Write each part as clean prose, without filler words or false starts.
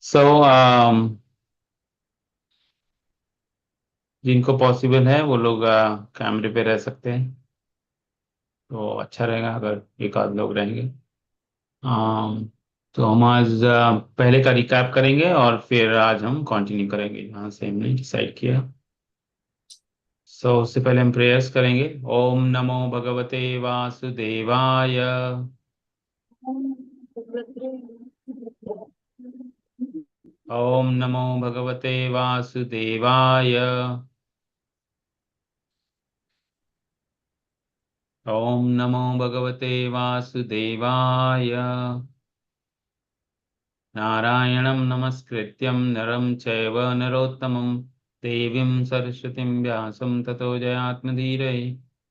सो जिनको पॉसिबल है वो लोग कैमरे पे रह सकते हैं, तो अच्छा रहेगा अगर एक आध लोग रहेंगे। तो हम आज पहले का रिकैप करेंगे और फिर आज हम कंटिन्यू करेंगे जहाँ से हमने डिसाइड किया। उससे पहले हम प्रेयर्स करेंगे। ओम नमो भगवते वासुदेवाय। ओम नमो भगवते वासुदेवाय। ओम नमो भगवते वासुदेवाय। नारायणं नमस्कृत्यं नरं चैव नरोत्तमं देवीं सरस्वतीं व्यासं ततो जयात्मधीरये।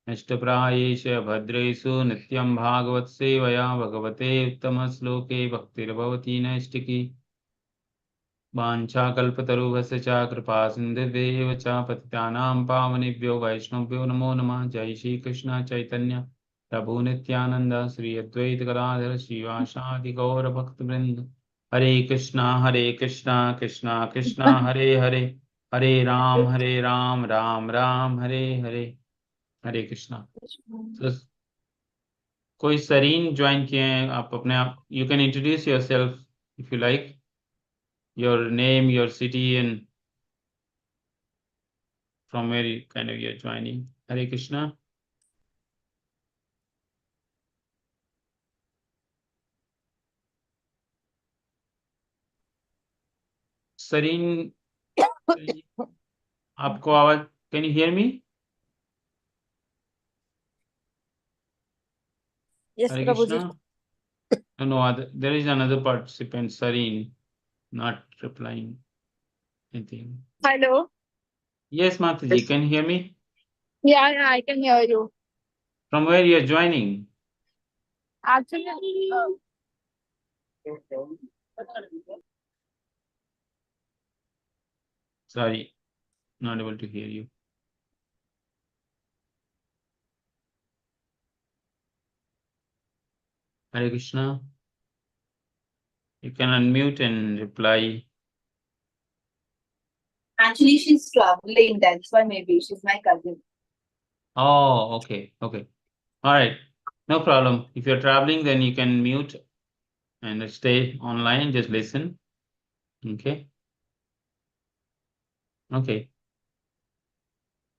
नष्टप्रायेष भद्रेषु नित्यं भागवत सेवया भगवते उत्तमश्लोके भक्तिर्भवति नैष्टिकी। वाञ्छाकल्पतरुभ्यश्च च कृपा सिन्धुभ्येव च पतितानां पावनेभ्यो वैष्णवेभ्यो नमो नमः। जय श्री कृष्ण चैतन्य प्रभु नित्यानंद श्री अद्वैत गदाधर श्रीवासादि गौर भक्तवृंद। हरे कृष्णा कृष्णा कृष्णा हरे हरे, हरे राम राम राम हरे हरे। हरे कृष्णा। तो कोई सरीन ज्वाइन किए हैं आप अपने आप, you can introduce your self if you like, your name, your city and from where you kind of you're joining. Hare Krishna. Sareen, आपको आवाज, can you hear me? Yes, Hare Prabhuji. Krishna. No, other, there is another participant, Sareen, not replying anything. Hello. Yes, Mataji, can you hear me? Yeah, I can hear you. From where you're joining? Actually, Sorry, not able to hear you. Hare Krishna. You can unmute and reply. Actually, she's traveling. That's why maybe she's my cousin. Oh, okay, okay. All right, no problem. If you're traveling, then you can mute and stay online, just listen. Okay. Okay.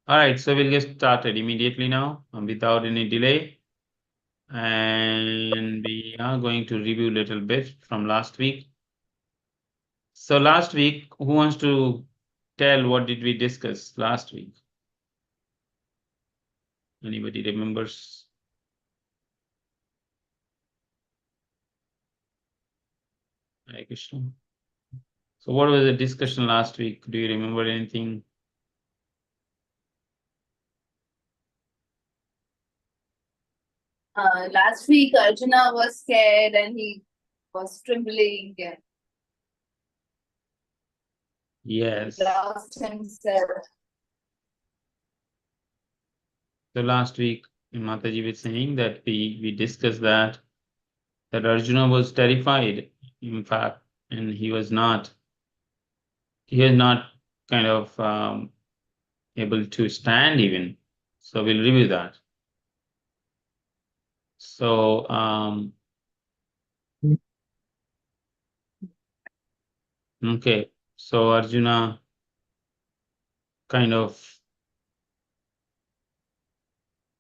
All right, so we'll get started immediately now without any delay. And we are going to review a little bit from last week. So last week, who wants to tell what did we discuss last week? Anybody remembers? Hare Krishna. So what was the discussion last week? Do you remember anything? Last week, Arjuna was scared and he was trembling and Yes. lost himself. So last week, Mataji was saying that we discussed that Arjuna was terrified, in fact, and he was not kind of able to stand even. So we'll review that. So okay, so Arjuna kind of,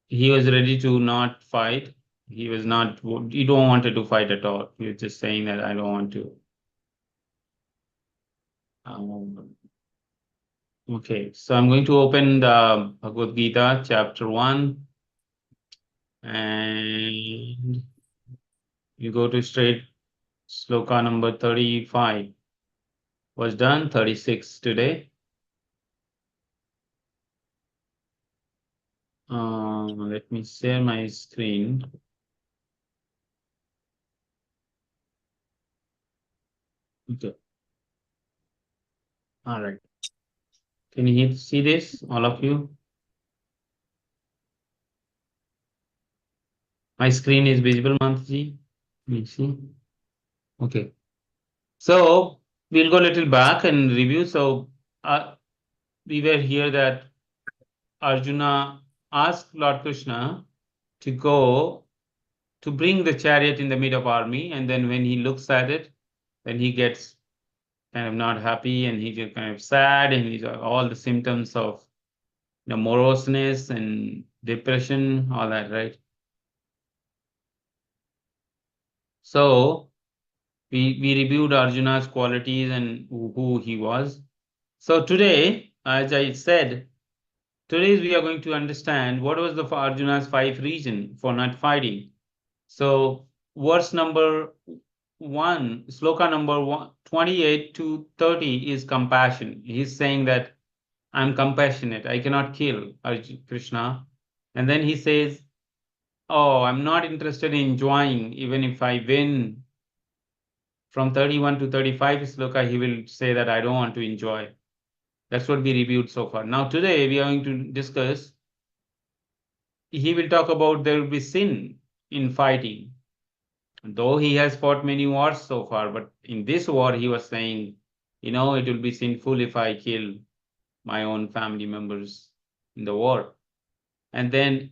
he was ready to not fight. He was not, he don't wanted to fight at all. He was just saying that I don't want to. Okay, so I'm going to open the Bhagavad Gita, chapter 1, and you go to straight sloka number 35. Was done, 36 today. Let me share my screen. Okay. All right. Can you see this, all of you? My screen is visible, Mantaji. Can you see? Okay. So We'll go a little back and review. So we were here that Arjuna asked Lord Krishna to go to bring the chariot in the mid of army, and then when he looks at it, then he gets kind of not happy, and he's kind of sad, and he's all the symptoms of moroseness and depression, all that, right? So we reviewed Arjuna's qualities and who he was. So today, as I said, today we are going to understand what was the Arjuna's 5 reason for not fighting. So verse number 1, sloka number 28 to 30 is compassion. He's saying that I'm compassionate. I cannot kill Krishna. And then he says, oh, I'm not interested in enjoying even if I win. From 31 to 35 sloka, he will say that I don't want to enjoy. That's what we reviewed so far. Now today we are going to discuss, he will talk about there will be sin in fighting. Though he has fought many wars so far, but in this war he was saying, it will be sinful if I kill my own family members in the war. And then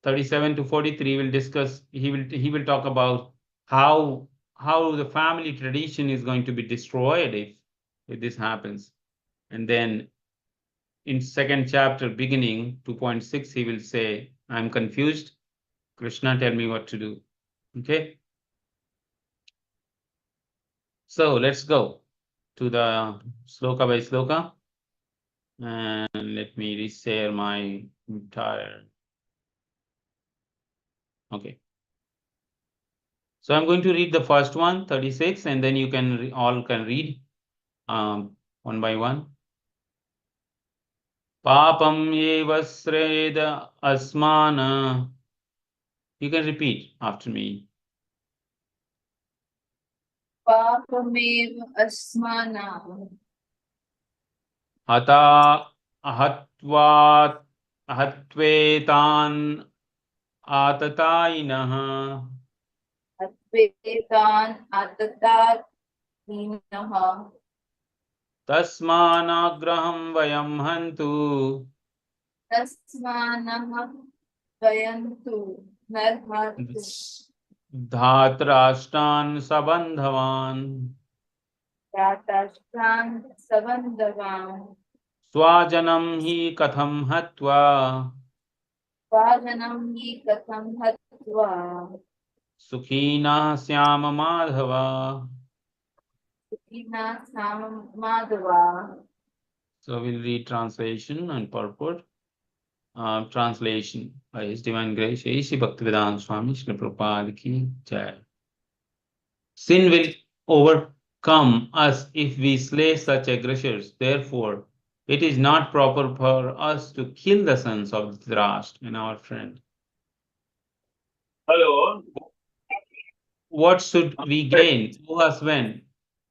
37 to 43 will discuss, he will talk about how the family tradition is going to be destroyed if this happens. And then in second chapter beginning 2.6 he will say, I'm confused, Krishna, tell me what to do. Okay, so let's go to the sloka by sloka, and let me reshare my entire. Okay, so I'm going to read the first one, 36, and then you can all can read one by one. Papam eva sreda asmana. You can repeat after me. Papamev asmana. Hata ahatvat ahatvetan atatainah. Atvetan atatat hinaha. Tasmanagraham vayam hantu. Tasmanah vayantu narhantu. Dhatrashtan sabandhavan. Ratashtan sabandavam. Swajanam hi katham hatva. Vajanam hi katham hatva. Sukhina syama madhava. Sukhina samadava. So we'll read translation and purport. Translation by His Divine Grace, Shri Bhaktivedanta Swami Srila Prabhupada ki Jai. Sin will overcome us if we slay such aggressors. Therefore, it is not proper for us to kill the sons of Dhritarashtra and our friend. Hello. What should we gain, O husband,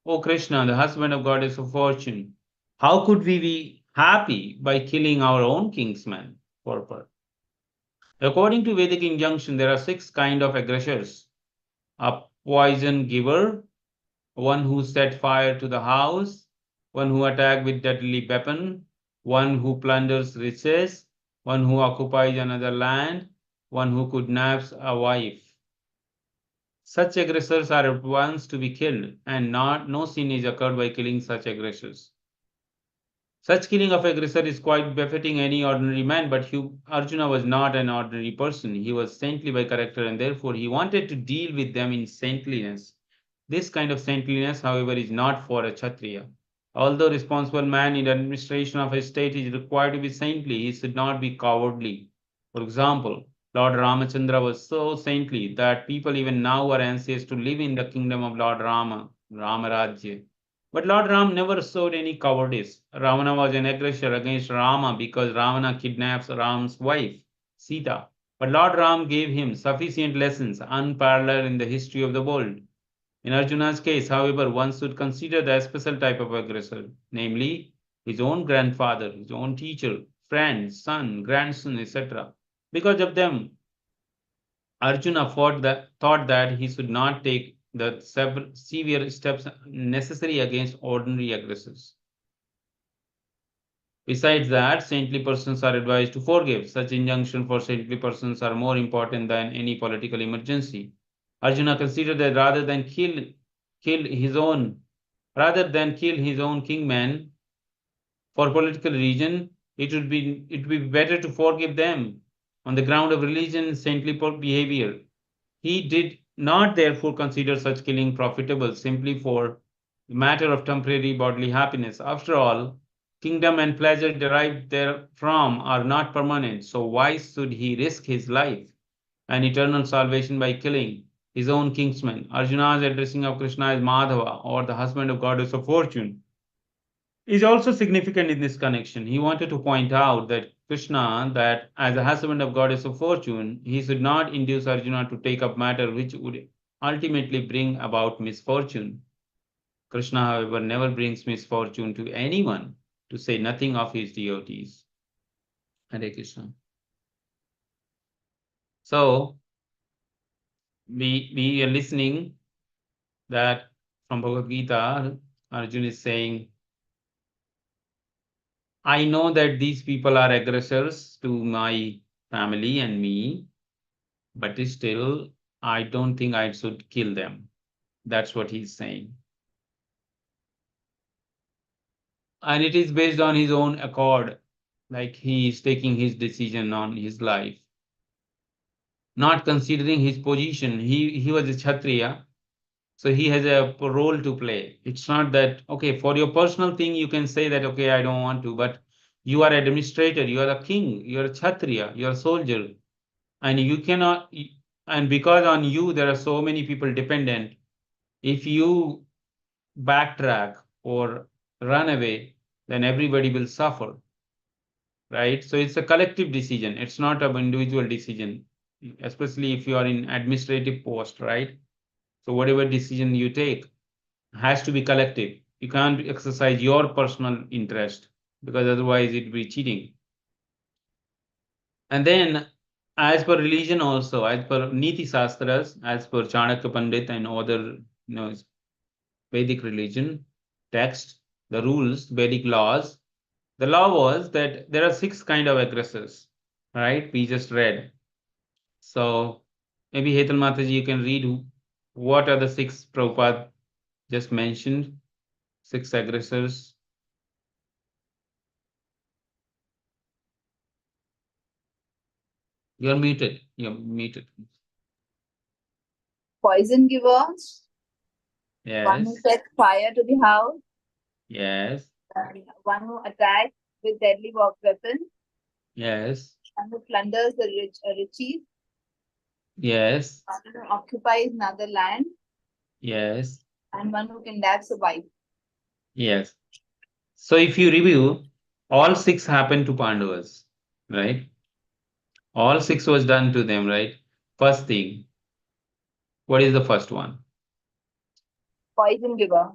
O Krishna, the husband of Goddess of Fortune? How could we be happy by killing our own kingsman? Purport. According to Vedic injunction, there are 6 kinds of aggressors. A poison giver, one who set fire to the house, one who attacks with deadly weapon, one who plunders riches, one who occupies another land, one who kidnaps a wife. Such aggressors are at once to be killed, and no sin is occurred by killing such aggressors. Such killing of aggressor is quite befitting any ordinary man, but Arjuna was not an ordinary person. He was saintly by character, and therefore he wanted to deal with them in saintliness. This kind of saintliness, however, is not for a Kshatriya. Although responsible man in administration of a state is required to be saintly, he should not be cowardly. For example, Lord Ramachandra was so saintly that people even now are anxious to live in the kingdom of Lord Rama, Ramarajya. But Lord Ram never showed any cowardice. Ravana was an aggressor against Rama because Ravana kidnaps Ram's wife, Sita. But Lord Ram gave him sufficient lessons, unparalleled in the history of the world. In Arjuna's case, however, one should consider the special type of aggressor, namely his own grandfather, his own teacher, friend, son, grandson, etc. Because of them, Arjuna thought that he should not take the several severe steps necessary against ordinary aggressors. Besides that, saintly persons are advised to forgive. Such injunction for saintly persons are more important than any political emergency. Arjuna considered that rather than kill his own kingman for political reason, it would be better to forgive them on the ground of religion and saintly behavior. He did not therefore consider such killing profitable simply for the matter of temporary bodily happiness. After all, kingdom and pleasure derived therefrom are not permanent, so why should he risk his life and eternal salvation by killing his own kinsman? Arjuna's addressing of Krishna as Madhava, or the husband of goddess of fortune, is also significant in this connection. He wanted to point out that Krishna, that as a husband of goddess of fortune, he should not induce Arjuna to take up matter which would ultimately bring about misfortune. Krishna, however, never brings misfortune to anyone, to say nothing of his devotees. Hare Krishna. So, we are listening that from Bhagavad Gita, Arjuna is saying, I know that these people are aggressors to my family and me, but still, I don't think I should kill them. That's what he's saying. And it is based on his own accord, like he is taking his decision on his life, not considering his position. He was a Kshatriya, so he has a role to play. It's not that, okay, for your personal thing, you can say that, okay, I don't want to, but you are administrator, you are a king, you are a Kshatriya, you are a soldier, and you cannot, and because on you there are so many people dependent, if you backtrack or run away, then everybody will suffer, right? So it's a collective decision. It's not an individual decision, especially if you are in administrative post, right? So whatever decision you take has to be collective. You can't exercise your personal interest because otherwise it will be cheating. And then as per religion also, as per Niti Shastras, as per Chanakya Pandit and other Vedic religion text, the rules, Vedic laws, the law was that there are 6 kind of aggressors, right? We just read. So maybe Hetal Mataji, you can read what are the 6 Prabhupada just mentioned, 6 aggressors. You're muted. You're muted. Poison givers. One who Yes. sets fire to the house. Yes. One who attacks with deadly weapons. Yes. One who plunders the riches. Yes. One who occupies another land. Yes. And one who kidnaps a wife. Yes. So if you review, all 6 happened to Pandavas, right? All 6 was done to them, right? First thing, what is the first one? Poison giver.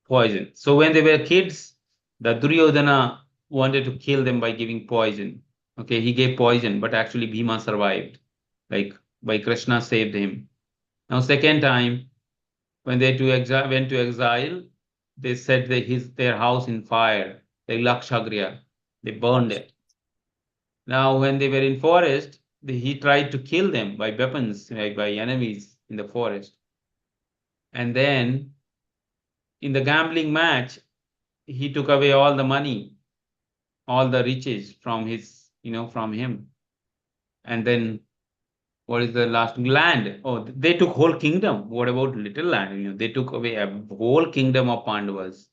Poison. So when they were kids, the Duryodhana wanted to kill them by giving poison. Okay, he gave poison, but actually Bhima survived. Like by Krishna saved him. Now, second time, when they went to exile, they set their house in fire, like Lakshagriya. They burned it. Now, when they were in forest, he tried to kill them by weapons, like by enemies in the forest. And then in the gambling match, he took away all the money, all the riches from from him. And then what is the last land? Oh, they took whole kingdom. What about little land? They took away a whole kingdom of Pandavas.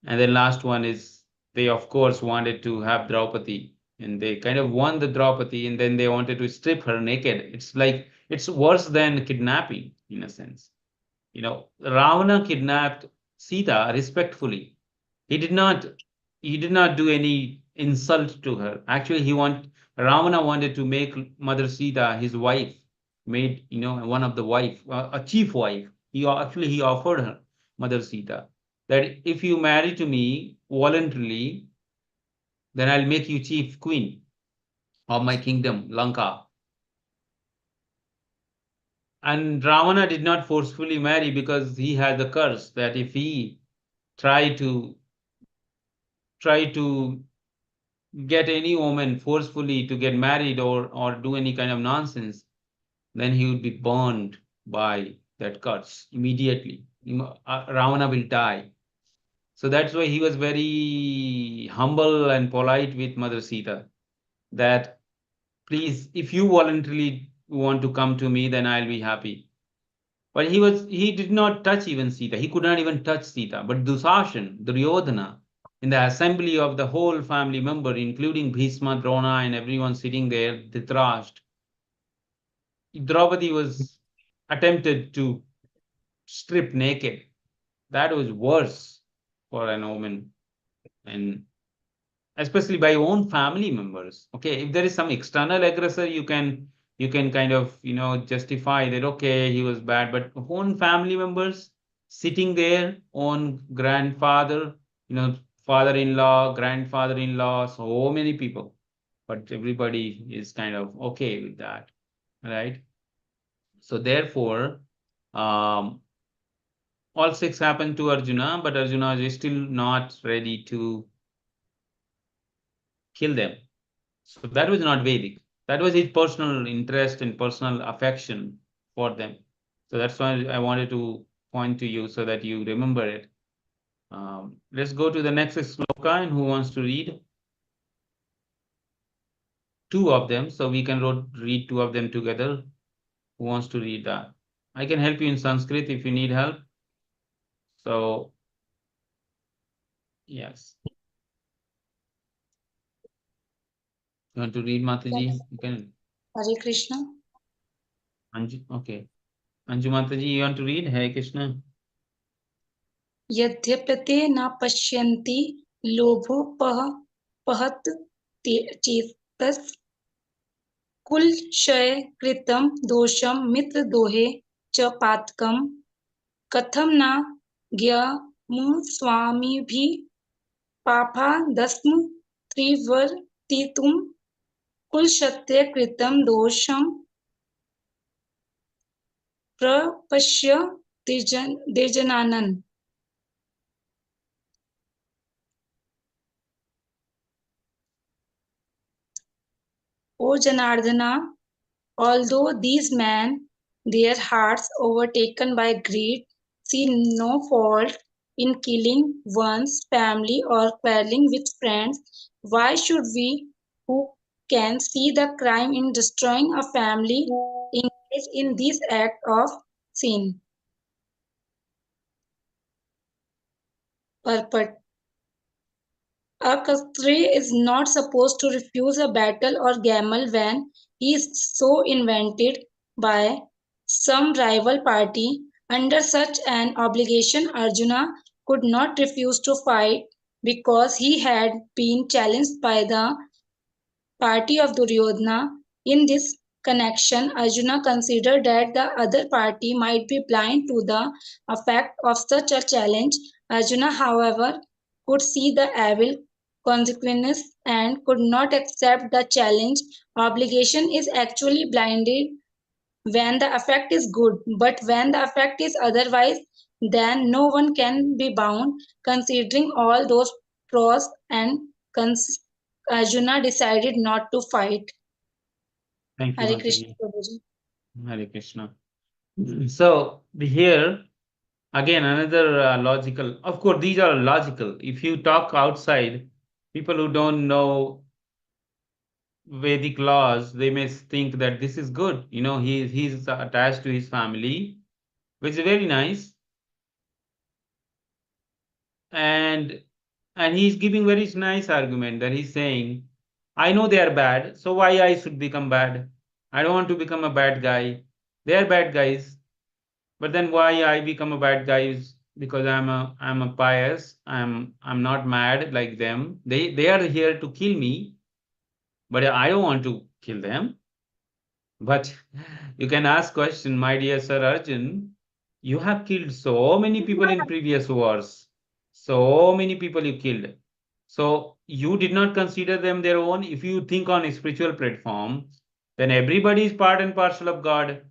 And then last one is they of course wanted to have Draupadi, and they kind of won the Draupadi, and then they wanted to strip her naked. It's like it's worse than kidnapping in a sense. Ravana kidnapped Sita respectfully. He did not do any insult to her. Actually, Ravana wanted to make Mother Sita his wife, made one of the wife, a chief wife. He offered her Mother Sita that if you marry to me voluntarily, then I'll make you chief queen of my kingdom, Lanka. And Ravana did not forcefully marry because he had the curse that if he tried to get any woman forcefully to get married or do any kind of nonsense, then he would be burned by that curse immediately. Ravana will die. So that's why he was very humble and polite with Mother Sita, that please, if you voluntarily want to come to me, then I'll be happy. But he did not touch even Sita. He could not even touch Sita. But Duryodhana, in the assembly of the whole family member, including Bhishma, Drona, and everyone sitting there, Dhritarashtra, Draupadi was attempted to strip naked. That was worse for an woman, and especially by own family members. Okay, if there is some external aggressor, you can kind of justify that, okay, he was bad, but own family members sitting there, own grandfather, father-in-law, grandfather-in-law, so many people, but everybody is kind of okay with that, right? So therefore, all six happened to Arjuna, but Arjuna is still not ready to kill them. So that was not Vedic. That was his personal interest and personal affection for them. So that's why I wanted to point to you so that you remember it. Let's go to the next sloka, and who wants to read? Two of them, so we can read two of them together. Who wants to read that? I can help you in Sanskrit if you need help. So, yes. You want to read, Mataji? You can. Hare Krishna. Anju, okay. Anju Mataji, you want to read? Hare Krishna. यद्यप्यते न पश्यन्ति लोभोपहत चेतस् कुलक्षय कृतं दोषं मित्रद्रोहे च पातकं कथं न ज्ञेयस्वामिभिः पापादस्म त्रिवर्तितुं कुलक्षय कृतं दोषं प्रपश्य द्विजनानन्. O Janardana, although these men, their hearts overtaken by greed, see no fault in killing one's family or quarreling with friends, why should we, who can see the crime in destroying a family, engage in this act of sin? Purport. A Kshatriya is not supposed to refuse a battle or gamble when he is so invented by some rival party. Under such an obligation, Arjuna could not refuse to fight because he had been challenged by the party of Duryodhana. In this connection, Arjuna considered that the other party might be blind to the effect of such a challenge. Arjuna, however, could see the evil consequences and could not accept the challenge. Obligation is actually blinded when the effect is good, but when the effect is otherwise, then no one can be bound. Considering all those pros and cons, Arjuna decided not to fight. Thank you, Hare Krishna Mataji. Prabhuji. Hare Krishna. So here again another logical. Of course, these are logical. If you talk outside, people who don't know Vedic laws, they may think that this is good. He's attached to his family, which is very nice, and he's giving very nice argument that he's saying, I know they are bad, so why I should become bad? I don't want to become a bad guy. They are bad guys. But then why I become a bad guy is because I'm a pious. I'm not mad like them. They are here to kill me, but I don't want to kill them. But you can ask question, my dear Sir Arjun, you have killed so many people in previous wars. So many people you killed. So you did not consider them their own. If you think on a spiritual platform, then everybody is part and parcel of God.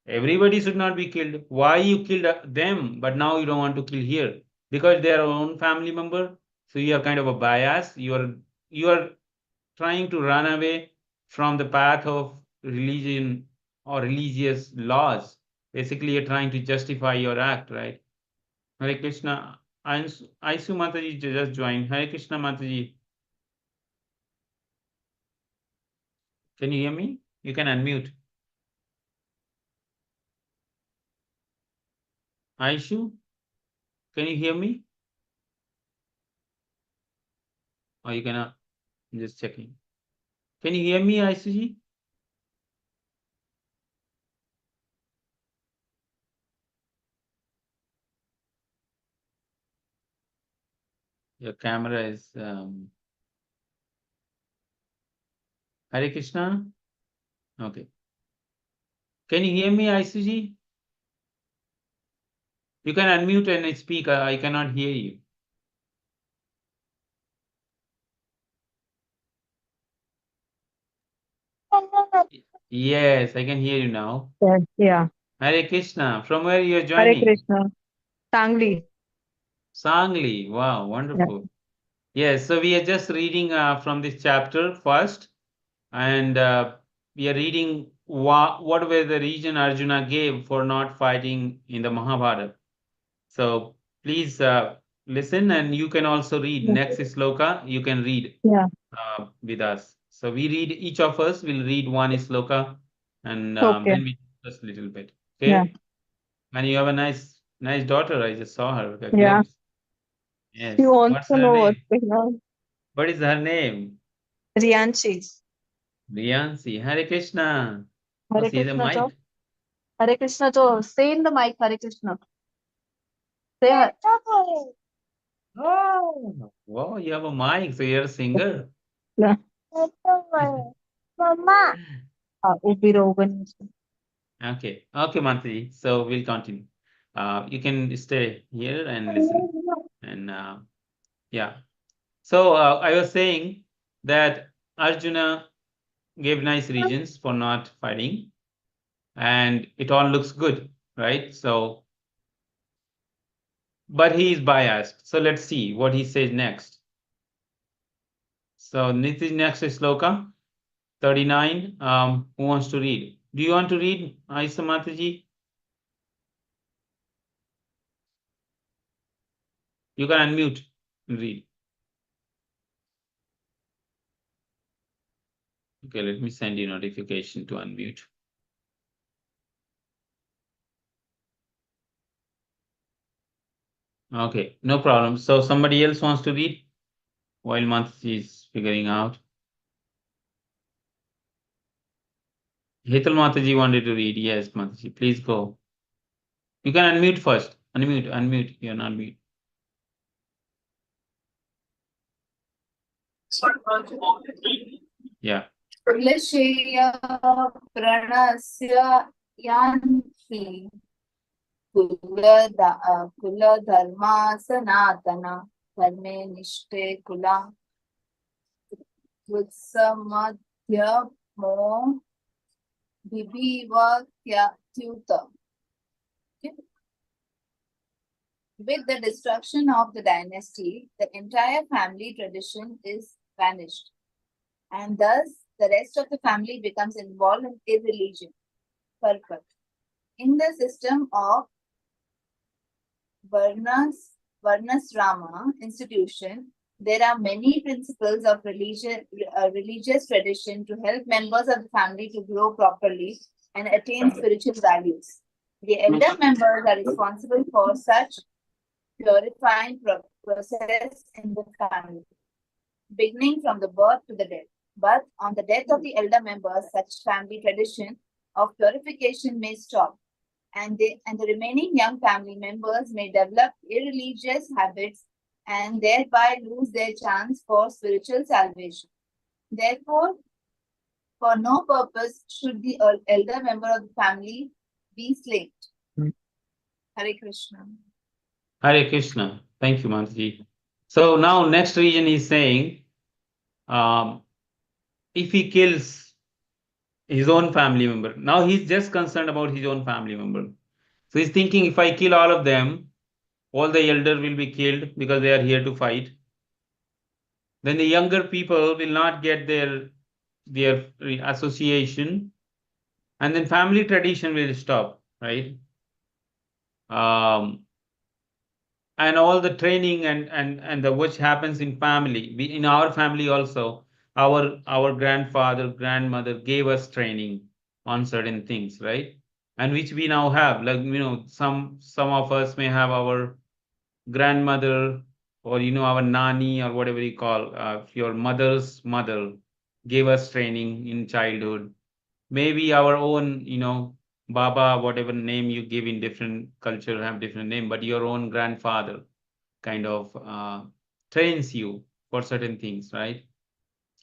Everybody should not be killed. Why you killed them, but now you don't want to kill here? Because they are our own family member. So you are kind of a bias. You are trying to run away from the path of religion or religious laws. Basically, you're trying to justify your act, right? Hare Krishna. Aisu Mataji just joined. Hare Krishna Mataji. Can you hear me? You can unmute. Aishu, can you hear me? Or you cannot? I'm just checking. Can you hear me, Aishu ji? Your camera is Hare Krishna. Okay. Can you hear me, Aishu ji? You can unmute and speak. I cannot hear you. Yes, I can hear you now. Yes, yeah. Hare Krishna. From where you are Hare joining? Krishna. Sangli. Sangli. Wow, wonderful. Yes, so we are just reading from this chapter first, and we are reading what were the reason Arjuna gave for not fighting in the Mahabharata. So please listen, and you can also read Yeah. next sloka. You can read Yeah. with us. So we read, each of us will read one sloka, and Okay. then we discuss a little bit. Okay. Yeah. And you have a nice daughter. I just saw her. A Yeah. glimpse. Yes. She wants What's to her know name? what's going on. What is her name? Riyanshi. Riyansi. Hare Krishna. Oh, Hare she has a Krishna, mic. Hare Krishna, say in the mic, Hare Krishna. Say Oh, wow, you have a mic, so you're a singer. Yeah. Mama. Okay, okay, Mantaji. So we'll continue. You can stay here and listen. And yeah. So I was saying that Arjuna gave nice reasons for not fighting, and it all looks good, right? So, but he is biased. So let's see what he says next. So Nitish, next is sloka 39. Who wants to read? Do you want to read, Aisa Mataji? You can unmute and read. Okay, let me send you notification to unmute. Okay, no problem. So somebody else wants to read while Mataji is figuring out. Hital Mataji wanted to read. Yes, Mataji, please go. You can unmute first. Unmute. You're not mute. Yeah. Pranasya yanti kula dharma sanatana dharme nishte kula utsamadhya mo bhiva tyuta. With the destruction of the dynasty, the entire family tradition is vanished, and thus the rest of the family becomes involved in irreligion. Purport. In the system of Varnasrama institution, there are many principles of religious tradition to help members of the family to grow properly and attain spiritual values. The elder members are responsible for such purifying process in the family, beginning from the birth to the death. But on the death of the elder members, such family tradition of purification may stop, and the remaining young family members may develop irreligious habits and thereby lose their chance for spiritual salvation. Therefore, for no purpose should the elder member of the family be slain. Hare Krishna. Hare Krishna. Thank you, Mataji. So now next region is saying, if he kills his own family member. Now he's just concerned about his own family member. So he's thinking, if I kill all of them, all the elders will be killed because they are here to fight. Then the younger people will not get their association, and then family tradition will stop, right? And all the training and the which happens in family. In our family also, our grandfather, grandmother gave us training on certain things, right? And which we now have. Like, some of us may have our grandmother, or our nanny, or whatever you call, your mother's mother gave us training in childhood. Maybe our own, baba, whatever name you give in different culture have different name, but your own grandfather kind of trains you for certain things, right?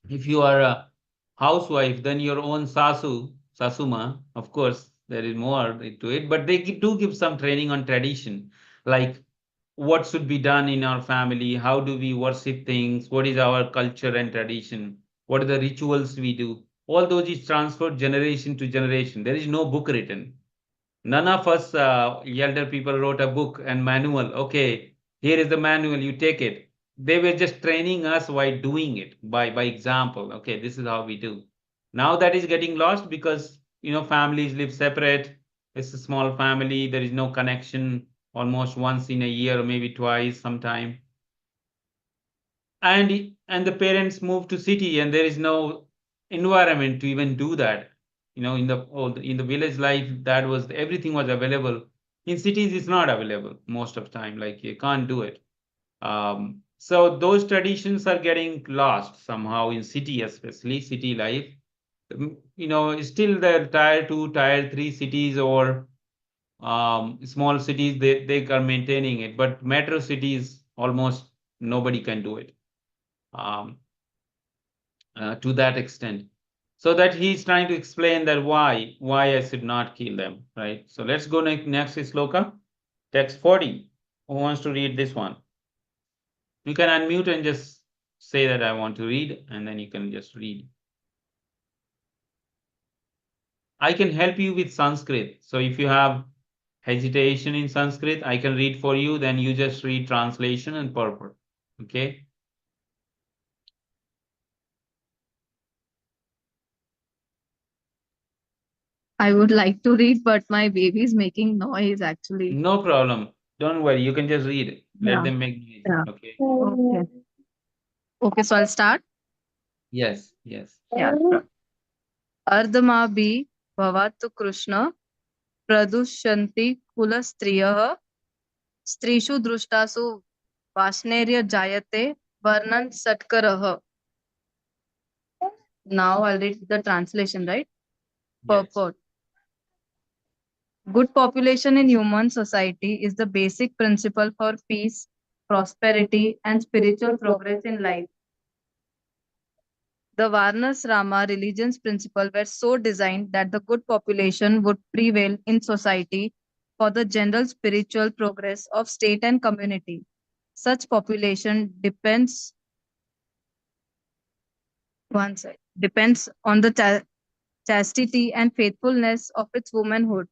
If you are a housewife, then your own sasuma, of course, there is more to it, but they do give some training on tradition, like what should be done in our family, how do we worship things, what is our culture and tradition, what are the rituals we do. All those is transferred generation to generation. There is no book written. None of us elder people wrote a book and manual. Okay, here is the manual, you take it. They were just training us by doing it, by example. Okay, this is how we do. Now that is getting lost because families live separate. It's a small family. There is no connection almost once in a year, or maybe twice sometime. And the parents move to city, and there is no environment to even do that. In the village life, that was everything was available. In cities, it's not available most of the time. Like, you can't do it. So those traditions are getting lost somehow in city, especially city life. Still the tier 2, tier 3 cities, or small cities, they are maintaining it, but metro cities, almost nobody can do it to that extent. So that he's trying to explain that why I should not kill them, right? So let's go next sloka, text 40. Who wants to read this one? You can unmute and just say that I want to read, and then you can just read. I can help you with Sanskrit. So if you have hesitation in Sanskrit, I can read for you, then you just read translation and purport. Okay? I would like to read, but my baby is making noise actually. No problem. Don't worry. You can just read it. Let Yeah. them make noise. Yeah. Okay? Okay. Okay, so I'll start. Yes, yes. Yeah. अर्धमाभि भवतु कृष्ण प्रदुष्यन्ति कुलस्त्रियः स्त्रीषु दृष्टासु वासनेर्य जायते वर्णन सत्करः. Now I'll read the translation, right? Yes. Purport. Good population in human society is the basic principle for peace, prosperity, and spiritual progress in life. The Varnasrama religion's principles were so designed that the good population would prevail in society for the general spiritual progress of state and community. Such population depends on the chastity and faithfulness of its womanhood.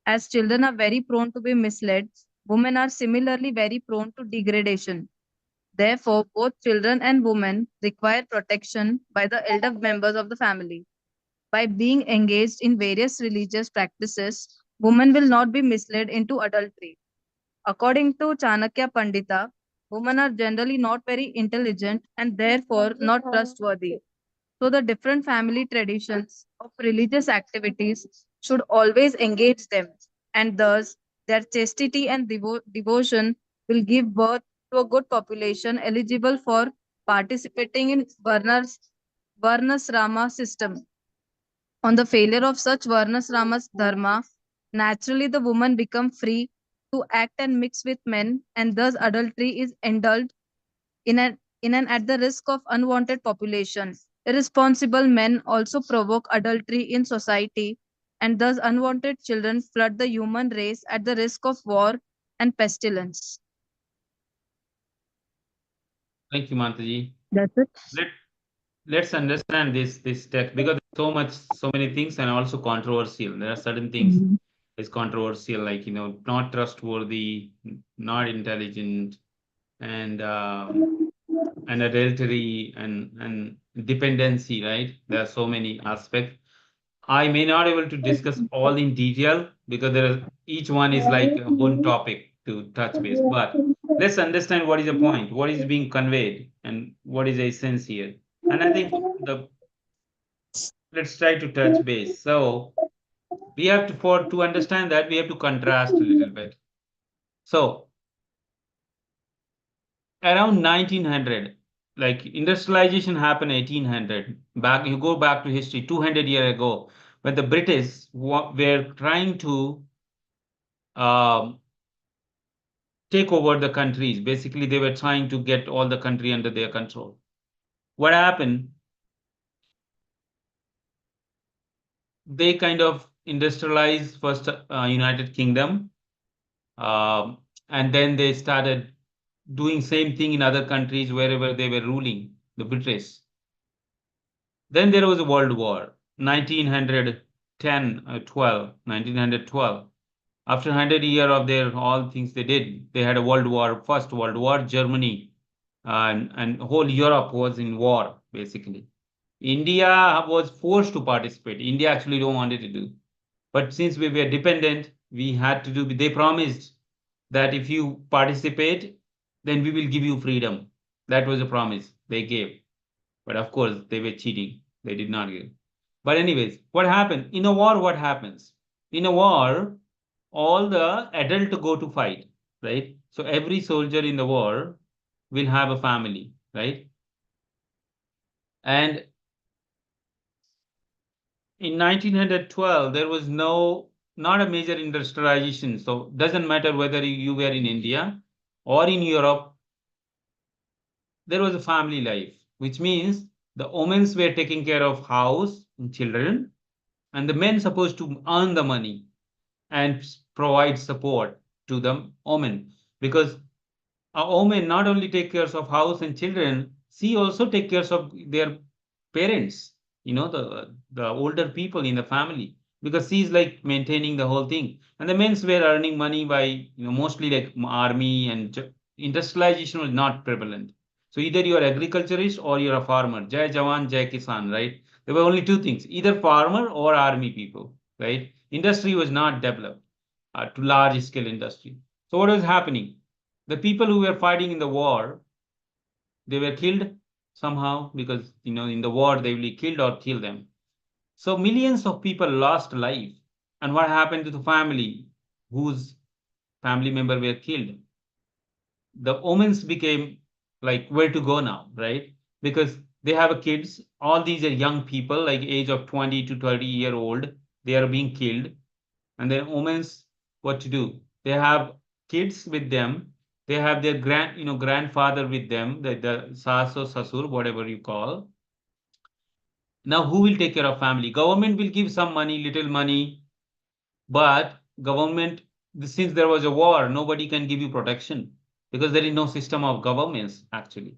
As children are very prone to be misled, women are similarly very prone to degradation. Therefore, both children and women require protection by the elder members of the family. By being engaged in various religious practices, women will not be misled into adultery. According to Chanakya Pandita, women are generally not very intelligent and therefore not trustworthy. So, the different family traditions of religious activities should always engage them, and thus their chastity and devotion will give birth to a good population eligible for participating in Varnasrama system. On the failure of such Varnasrama's dharma, naturally the woman become free to act and mix with men, and thus adultery is indulged in an at the risk of unwanted population. Irresponsible men also provoke adultery in society, and thus unwanted children flood the human race at the risk of war and pestilence. Thank you, Mataji. That's it. Let's understand this text, because so many things, and also controversial. There are certain things is controversial, like, not trustworthy, not intelligent, and adultery, and dependency, right? There are so many aspects. I may not able to discuss all in detail because each one is like a one topic to touch base. But let's understand what is the point, what is being conveyed, and what is the essence here. And I think let's try to touch base. So we have to understand that we have to contrast a little bit. So around 1900, like industrialization happened 1800. Back, you go back to history, 200 years ago, when the British were trying to um, take over the countries. Basically, they were trying to get all the country under their control. What happened? They kind of industrialized first United Kingdom, and then they started doing same thing in other countries wherever they were ruling, the British. Then there was a World War, 1912. After 100 years of their all things they did, they had a World War, First World War, Germany, and whole Europe was in war, basically. India was forced to participate. India actually don't wanted to do. But since we were dependent, we had to do, they promised that if you participate, then we will give you freedom. That was a promise they gave. But of course, they were cheating. They did not give. But anyways, what happened? In a war, what happens? In a war, all the adults go to fight, right? So every soldier in the war will have a family, right? And in 1912, there was not a major industrialization. So doesn't matter whether you were in India or in Europe, there was a family life, which means the women were taking care of house and children, and the men supposed to earn the money and provide support to the woman, because a woman not only take care of house and children, she also take care of their parents, the older people in the family, because she's like maintaining the whole thing. And the men were earning money by, mostly like army, and industrialization was not prevalent. So either you're agriculturist or you're a farmer. Jai Jawan, Jai Kisan, right? There were only two things, either farmer or army people, right? Industry was not developed to large scale industry. So what was happening? The people who were fighting in the war, they were killed somehow, because in the war they will be killed or kill them. So millions of people lost life. And what happened to the family whose family member were killed? The omens became like, where to go now, right? Because they have a kids, all these are young people, like age of 20 to 30-year old, they are being killed. And then omens, what to do? They have kids with them, they have their grandfather with them, the sas or sasur, whatever you call. Now who will take care of family? Government will give some money, little money, but government, since there was a war, nobody can give you protection, because there is no system of governments actually.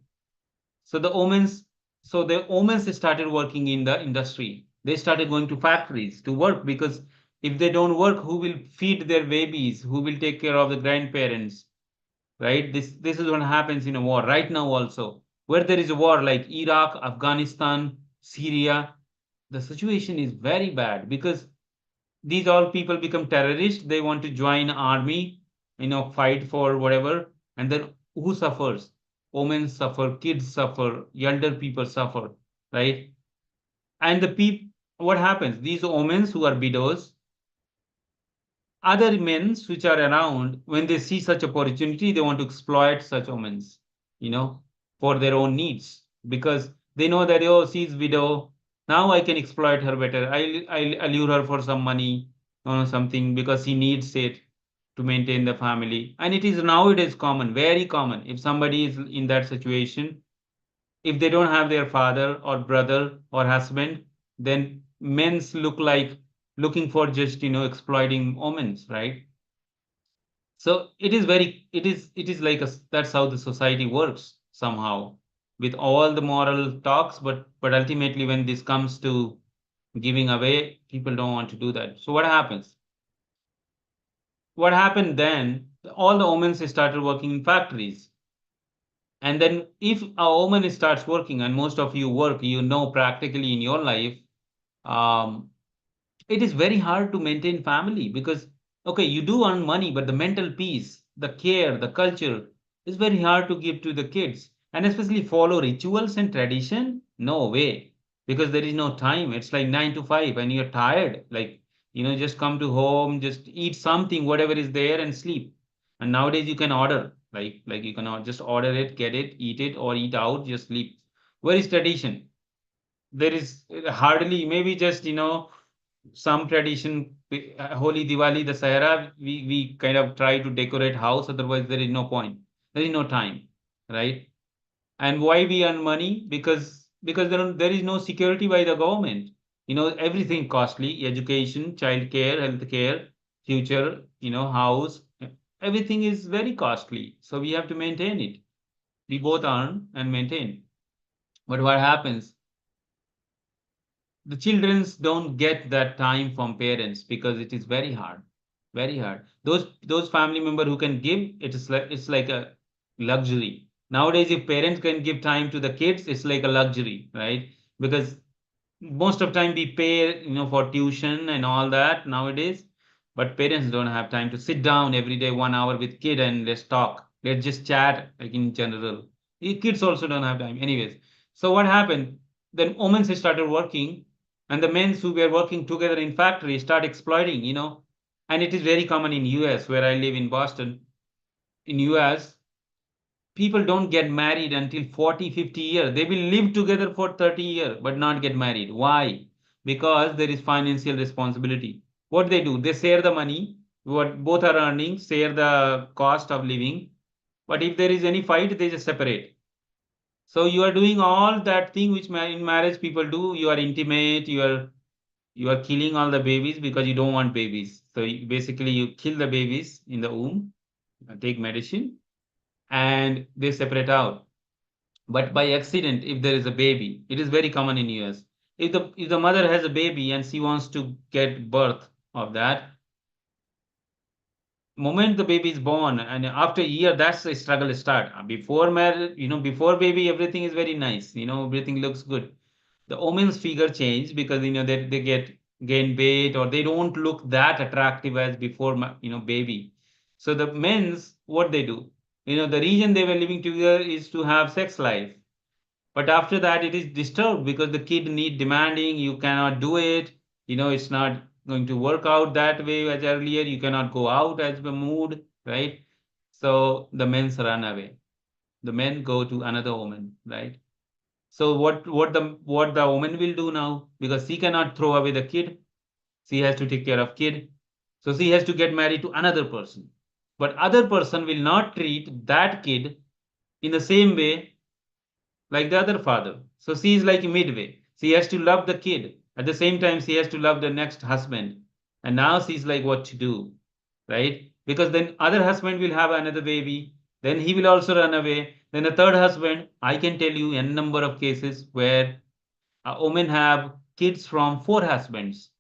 So the omens started working in the industry. They started going to factories to work, because if they don't work, who will feed their babies? Who will take care of the grandparents? Right? This is what happens in a war right now also. Where there is a war like Iraq, Afghanistan, Syria, the situation is very bad, because these all people become terrorists. They want to join army, fight for whatever. And then who suffers? Women suffer, kids suffer, elder people suffer, right? And what happens? These women who are widows, other men which are around, when they see such opportunity, they want to exploit such women, you know, for their own needs, because they know that, oh, she's widow. Now I can exploit her better. I'll allure her for some money or something, because she needs it to maintain the family. And it is nowadays common, very common. If somebody is in that situation, if they don't have their father or brother or husband, then men's look like looking for just exploiting omens, right? So it is like that's how the society works somehow, with all the moral talks, but ultimately when this comes to giving away. People don't want to do that. So what happens? What happened then? All the women started working in factories. And then if a woman starts working, and most of you work, you know practically in your life, um, it is very hard to maintain family because, okay, you do earn money, but the mental peace, the care, the culture is very hard to give to the kids. And especially follow rituals and tradition, no way, because there is no time. It's like 9 to 5 and you're tired. Like, just come to home, just eat something, whatever is there, and sleep. And nowadays you can order, like you can just order it, get it, eat it, or eat out, just sleep. Where is tradition? There is hardly, maybe just, some tradition, Holi, Diwali, the Sahara, we kind of try to decorate house, otherwise there is no point. There is no time, right? And why we earn money? Because there is no security by the government. Everything costly, education, child care, health care, future, house, everything is very costly. So we have to maintain it. We both earn and maintain. But what happens? The childrens don't get that time from parents because it is very hard. Those family member who can give, it's like a luxury. Nowadays, if parents can give time to the kids, it's like a luxury, right? Because most of time we pay, for tuition and all that nowadays, but parents don't have time to sit down every day 1 hour with kid and let's talk, let's just chat, like in general. Kids also don't have time anyways. So what happened? Then women started working, and the men who were working together in factory start exploiting, and it is very common in US, where I live in Boston. In US, people don't get married until 40, 50 years. They will live together for 30 years but not get married. Why? Because there is financial responsibility. What they do, they share the money, what both are earning, share the cost of living. But if there is any fight, they just separate. So you are doing all that thing which in marriage people do. You are intimate, you are killing all the babies because you don't want babies. So basically you kill the babies in the womb, take medicine, and they separate out. But by accident, if there is a baby, it is very common in US. If the mother has a baby and she wants to get birth of that, moment the baby is born, and after a year, that's the struggle start. Before marriage, before baby, everything is very nice. Everything looks good. The woman's figure change because they gain weight, or they don't look that attractive as before baby. So the men's, what they do, the reason they were living together is to have sex life. But after that, it is disturbed because the kid need demanding. You cannot do it. It's not going to work out that way as earlier. You cannot go out as the mood, right? So the men's run away. The men go to another woman, right? So what the woman will do now, because she cannot throw away the kid, she has to take care of kid. So she has to get married to another person. But other person will not treat that kid in the same way like the other father. So she is like midway. She has to love the kid. At the same time, she has to love the next husband. And now she's like, what to do, right? Because then other husband will have another baby. Then he will also run away. Then the third husband, I can tell you a number of cases where a woman have kids from 4 husbands.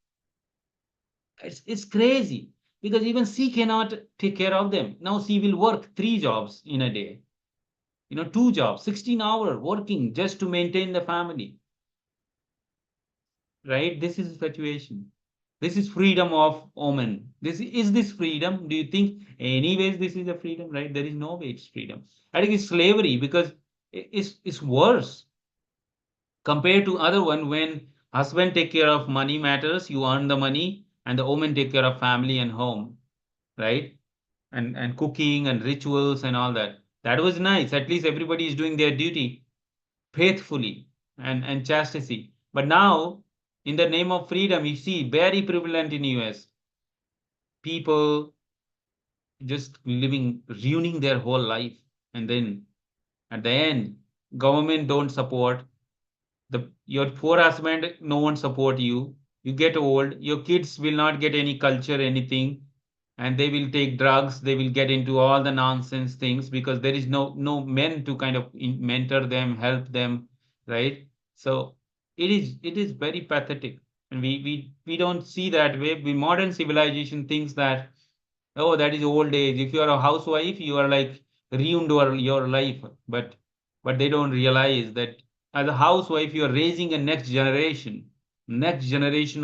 It's crazy because even she cannot take care of them. Now she will work 3 jobs in a day. 2 jobs, 16 hours working just to maintain the family. Right? This is the situation. This is freedom of woman. This freedom? Do you think anyways this is a freedom, right? There is no way it's freedom. I think it's slavery because it's worse compared to other one. When husband take care of money matters, you earn the money, and the woman take care of family and home, right? And cooking and rituals and all that. That was nice. At least everybody is doing their duty faithfully and chastity. But now, in the name of freedom, you see very prevalent in US. People just ruining their whole life, and then at the end, government don't support your poor husband. No one support you. You get old. Your kids will not get any culture, anything, and they will take drugs. They will get into all the nonsense things because there is no men to kind of mentor them, help them, right? So it is very pathetic. And we don't see that way. The modern civilization thinks that, oh, that is old age. If you are a housewife, you are like ruined your life. But they don't realize that as a housewife, you are raising a next generation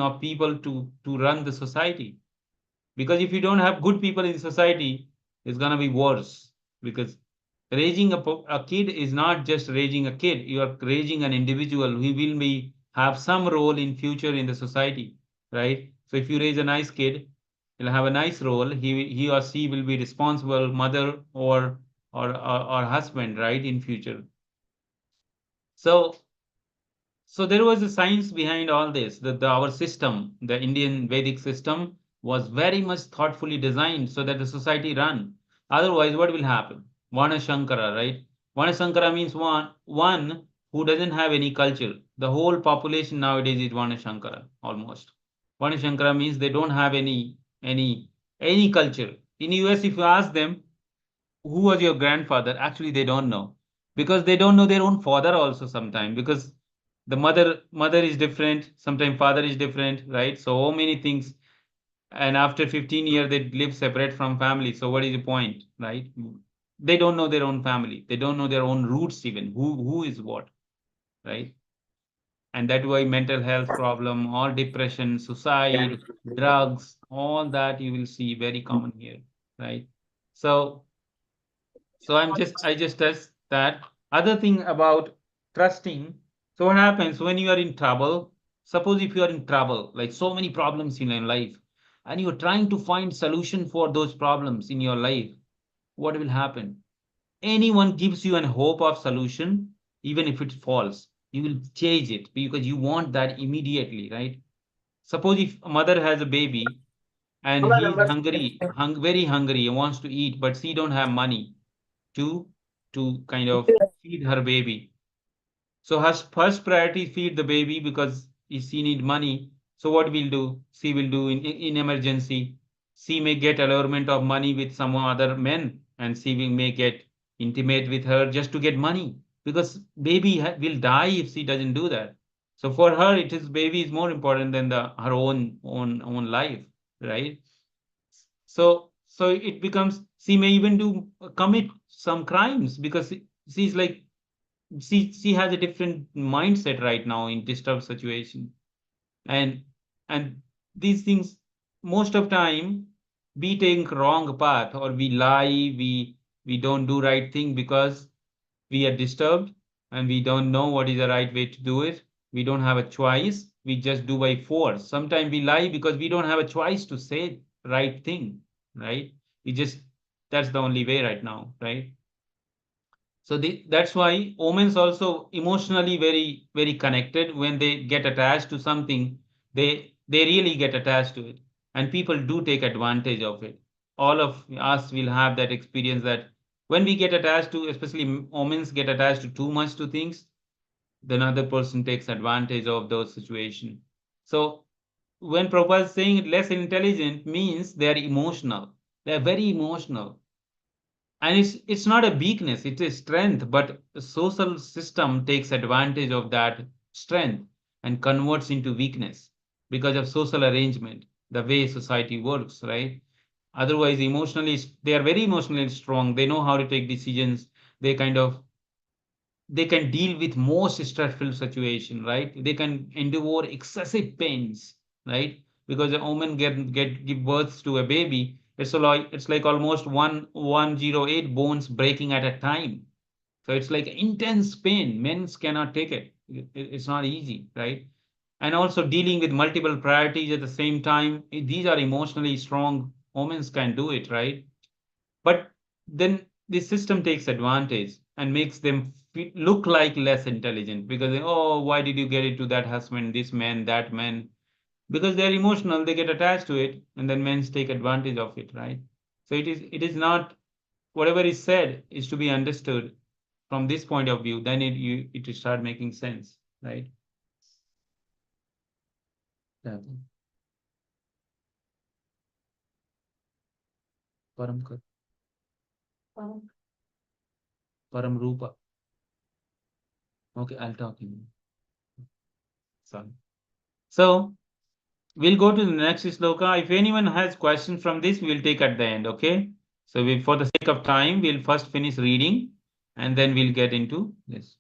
of people to run the society. Because if you don't have good people in society, it's gonna be worse. Because raising a kid is not just raising a kid. You are raising an individual who will be have some role in future in the society, right? So if you raise a nice kid, he'll have a nice role. He or she will be responsible mother or husband, right, in future. So so there was a science behind all this. Our system, the Indian Vedic system, was very much thoughtfully designed so that the society run. Otherwise, what will happen? Varna Shankara, right? Varna Shankara means one who doesn't have any culture. The whole population nowadays is Varna Shankara, almost. Varna Shankara means they don't have any culture. In US, if you ask them, who was your grandfather, actually they don't know, because they don't know their own father also sometimes, because the mother is different, sometimes father is different, right? So many things. And after 15 years they live separate from family, so what is the point, right? They don't know their own family, they don't know their own roots, even who is what, right? And that's why mental health problem, all depression, suicide, drugs, all that you will see very common here, right? So I just test that. Other thing about trusting. So what happens when you are in trouble? Suppose if you are in trouble, like so many problems in your life, and you're trying to find solution for those problems in your life, what will happen? Anyone gives you an hope of solution, even if it falls, you will change it because you want that immediately, right? Suppose if a mother has a baby and he is hungry, very hungry, and wants to eat, but she don't have money to kind of feed her baby. So her first priority feed the baby because she need money. So what will do? She will do in emergency. She may get allurement of money with some other men, and she may get intimate with her just to get money, because baby will die if she doesn't do that. So for her, it is baby is more important than her own life, right? So it becomes, she may even commit some crimes because she's like, she has a different mindset right now in disturbed situation. And and these things, most of time, we take wrong path, or we lie, we don't do right thing because we are disturbed, and we don't know what is the right way to do it. We don't have a choice, we just do by force. Sometimes we lie because we don't have a choice to say right thing, right? We just, that's the only way right now, right? So that's why women's also emotionally very connected. When they get attached to something, they really get attached to it, and people do take advantage of it. All of us will have that experience, that when we get attached to, especially women get attached to too much to things, then other person takes advantage of those situations. So when Prabhupada is saying less intelligent, means they are emotional. They are very emotional, and it's not a weakness, it's a strength, but the social system takes advantage of that strength and converts into weakness because of social arrangement, the way society works, right? Otherwise, emotionally, they are very emotionally strong, they know how to take decisions, they kind of, they can deal with most stressful situation, right? They can endure excessive pains, right? Because a woman give birth to a baby, it's like almost 108 bones breaking at a time. So it's like intense pain. Men cannot take it. It's not easy, right? And also dealing with multiple priorities at the same time. These are emotionally strong. Women can do it, right? But then the system takes advantage and makes them look like less intelligent, because oh, why did you get into that husband, this man, that man? Because they're emotional, they get attached to it, and then men take advantage of it, right? So it is not, whatever is said is to be understood from this point of view, then it will start making sense, right? Yeah. Param Kar- Param Rupa. Okay, I'll talk in. Sorry. So We'll go to the next sloka. If anyone has questions from this, we'll take at the end, okay? So for the sake of time, we'll first finish reading and then we'll get into this.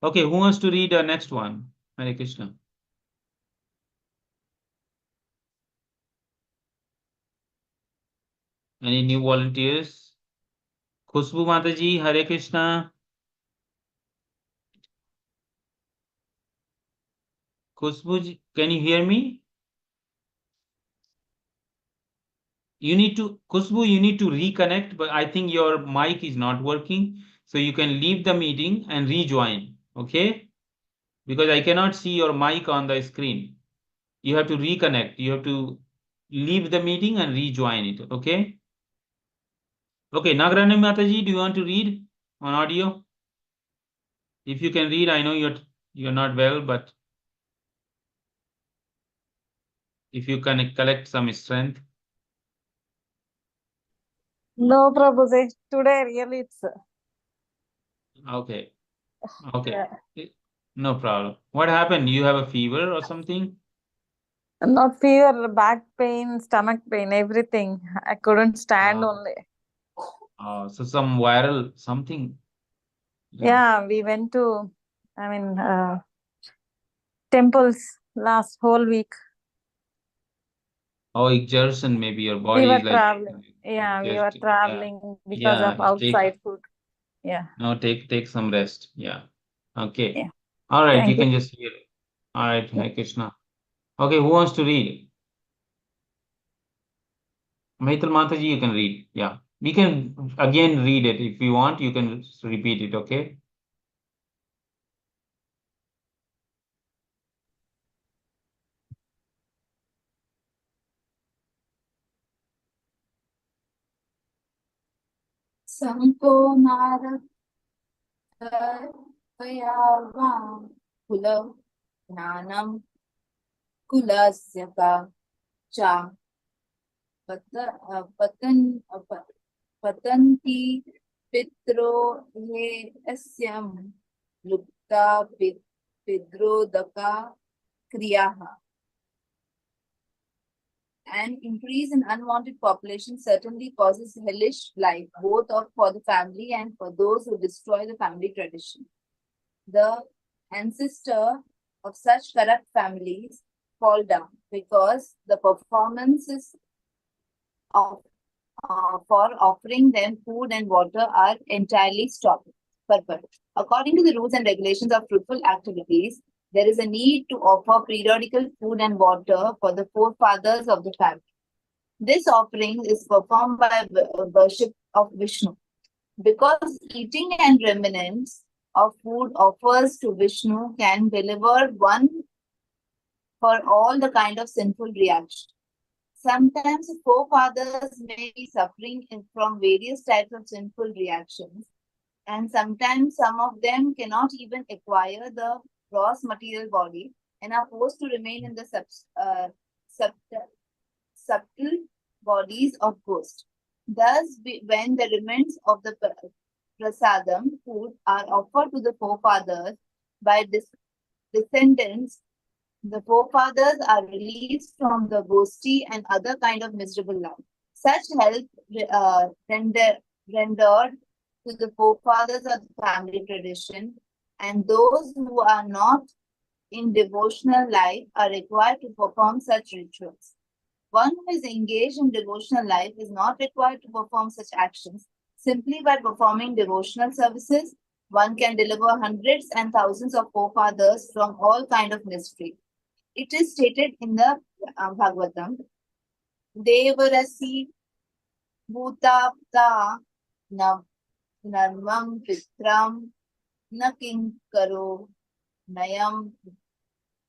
Okay, who wants to read the next one? Hare Krishna. Any new volunteers? Khushbu Mataji, Hare Krishna. Khushbu, can you hear me? Khushbu, you need to reconnect, but I think your mic is not working. So you can leave the meeting and rejoin, okay? Because I cannot see your mic on the screen. You have to reconnect. You have to leave the meeting and rejoin it, okay? Okay, Nagarani Mataji, do you want to read on audio? If you can read, I know you're not well, but if you can collect some strength. No, Prabhuji. Today really it's Okay. Okay. yeah. No problem. What happened? You have a fever or something? Not fever, back pain, stomach pain, everything. I couldn't stand only. So some viral something. Yeah, we went to, temples last whole week. Oh, exertion, maybe your We body were is like. traveling. Yeah, we were traveling because of outside food. Yeah. No, take some rest. Yeah. Okay. Yeah. All right, you Thank can you. just hear. All right, Hare Krishna. Okay, who wants to read? Maital Mataji, you can read. Yeah. We can again read it. If you want, you can repeat it, okay? Sanko Narad Vayavam Kula Nanam Kulasya Cha Patanti Pitro He Asyam Lupta Pidrodaka Kriyaha. An increase in unwanted population certainly causes hellish life, both for the family and for those who destroy the family tradition. The ancestor of such corrupt families fall down because the performances for offering them food and water are entirely stopped. According to the rules and regulations of fruitful activities, there is a need to offer periodical food and water for the forefathers of the family. This offering is performed by worship of Vishnu. Because eating and remnants of food offers to Vishnu can deliver one for all the kind of sinful reaction. Sometimes the forefathers may be suffering from various types of sinful reactions, and sometimes some of them cannot even acquire the gross material body and are forced to remain in the subtle bodies of ghosts. Thus, when the remains of the prasadam food are offered to the forefathers by descendants, the forefathers are released from the ghosti and other kind of miserable life. Such help rendered to the forefathers of the family tradition, and those who are not in devotional life are required to perform such rituals. One who is engaged in devotional life is not required to perform such actions. Simply by performing devotional services, one can deliver hundreds and thousands of forefathers from all kind of misery. It is stated in the Bhagavatam, Devarasi Bhutapta Narvam Pitram Nakinkaro Nayam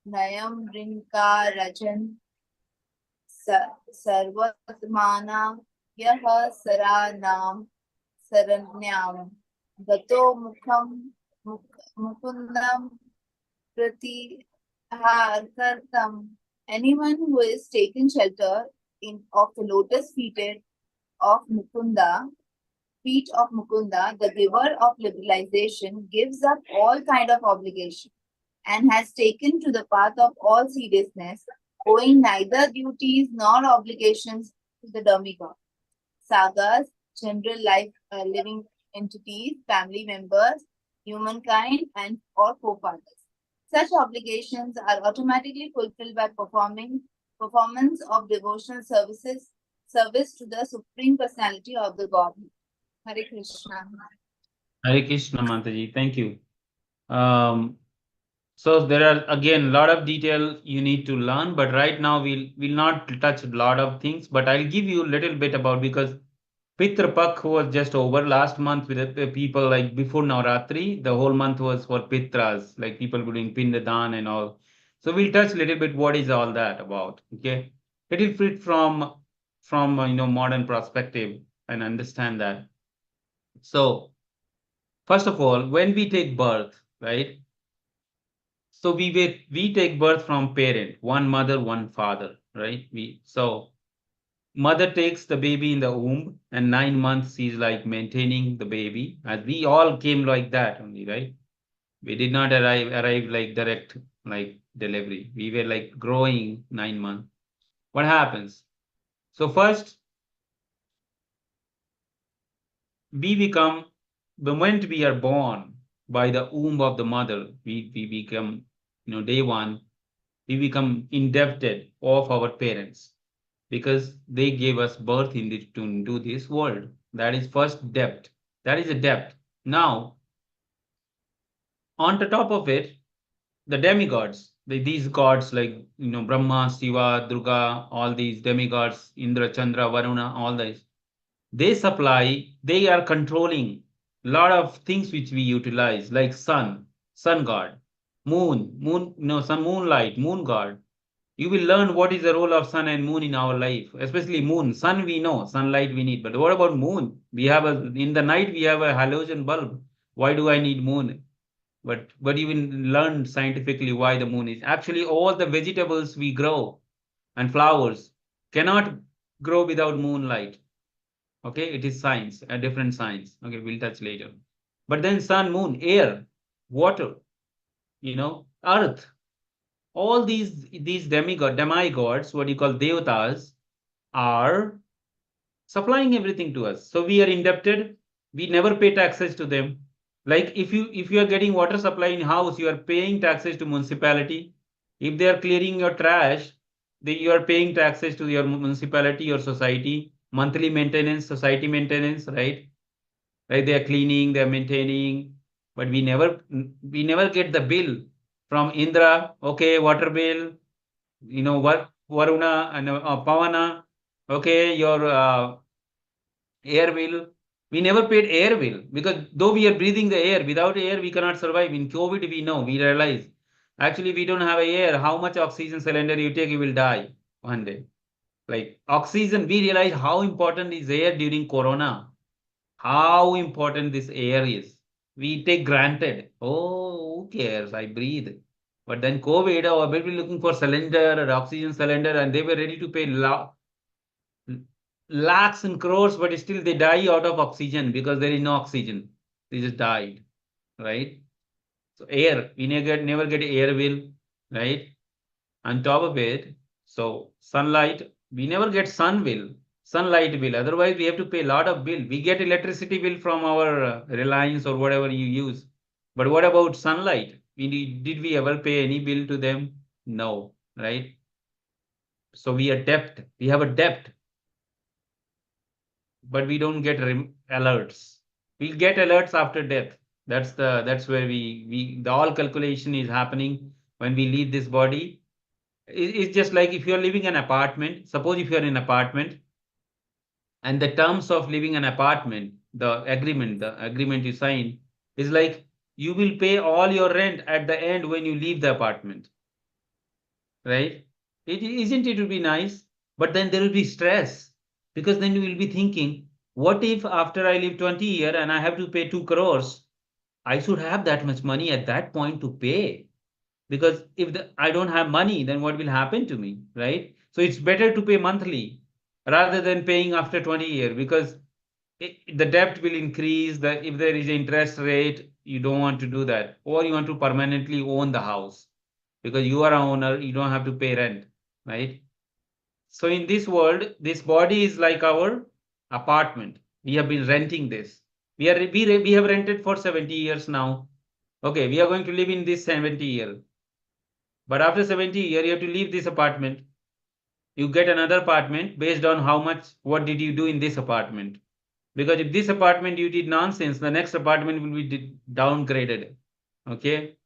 Rinka Rajan Sarvatmana Yaha Saranam Saranyam Gato Mukundam Prati Anyone who is taken shelter of the lotus feet of Mukunda, the giver of liberalization, gives up all kind of obligation and has taken to the path of all seriousness, owing neither duties nor obligations to the demigod. Sagas, general life living entities, family members, humankind, and or co-fathers. Such obligations are automatically fulfilled by performance of devotional service to the Supreme Personality of the Godhead. Hare Krishna. Hare Krishna, Mataji. Thank you. So there are again a lot of detail you need to learn, but right now we'll not touch a lot of things, but I'll give you a little bit about, because Pitra Pakh was just over last month with the people, like before Navratri, the whole month was for Pitras, like people doing Pindadan and all. So we'll touch a little bit what is all that about. Okay, little bit from modern perspective and understand that. So first of all, when we take birth, right? So we take birth from parent, one mother, one father, right? Mother takes the baby in the womb, and 9 months she's like maintaining the baby. As we all came like that only, right? We did not arrive like direct like delivery. We were like growing 9 months. What happens? So first, we become, the moment we are born by the womb of the mother, we become, day one, we become indebted of our parents, because they gave us birth into this world. That is first debt. That is a debt. Now, on the top of it, the demigods, these gods like Brahma, Shiva, Durga, all these demigods, Indra, Chandra, Varuna, all these, they are controlling a lot of things which we utilize, like sun god, moon, sun, moonlight, moon god. You will learn what is the role of sun and moon in our life, especially moon. Sun we know, sunlight we need, but what about moon? In the night we have a halogen bulb. Why do I need moon? But you will learn scientifically why the moon is. Actually, all the vegetables we grow and flowers cannot grow without moonlight. Okay, it is science, a different science. Okay, we'll touch later. But then sun, moon, air, water, earth, all these demigods, what you call devatas, are supplying everything to us. So we are indebted. We never pay taxes to them. Like if you are getting water supply in house, you are paying taxes to municipality. If they are clearing your trash, you are paying taxes to your municipality or society. Monthly maintenance, society maintenance, right? Right? They are cleaning, they are maintaining, but we never get the bill from Indra. Okay, water bill. What Varuna and Pavana. Okay, your air bill. We never paid air bill, because though we are breathing the air, without air we cannot survive. In COVID, we realize actually we don't have air. How much oxygen cylinder you take, you will die one day. Like oxygen, we realize how important is air during Corona. How important this air is. We take granted. Oh, who cares? I breathe. But then COVID, people looking for cylinder or oxygen cylinder, and they were ready to pay lakhs and crores, but still they die out of oxygen because there is no oxygen. They just died, right? So air, we never get air bill, right? On top of it, so sunlight, we never get sunlight bill. Otherwise, we have to pay a lot of bill. We get electricity bill from our Reliance or whatever you use. But what about sunlight? Did we ever pay any bill to them? No, right? So we are debt. We have a debt, but we don't get alerts. We'll get alerts after death. That's where the all calculation is happening when we leave this body. It's just like if you're living in an apartment. Suppose if you're in an apartment, and the terms of living an apartment, the agreement you sign is like you will pay all your rent at the end when you leave the apartment, right? Isn't it would be nice? But then there will be stress, because then you will be thinking, what if after I live 20 years and I have to pay 2 crores, I should have that much money at that point to pay. Because if I don't have money, then what will happen to me, right? So it's better to pay monthly rather than paying after 20 years, because the debt will increase. If there is interest rate, you don't want to do that. Or you want to permanently own the house, because you are an owner, you don't have to pay rent. right? So in this world, this body is like our apartment. We have been renting this. We have rented for 70 years now. Okay, we are going to live in this 70 year. But after 70 year, you have to leave this apartment. You get another apartment based on what did you do in this apartment? Because if this apartment you did nonsense, the next apartment will be downgraded. Okay.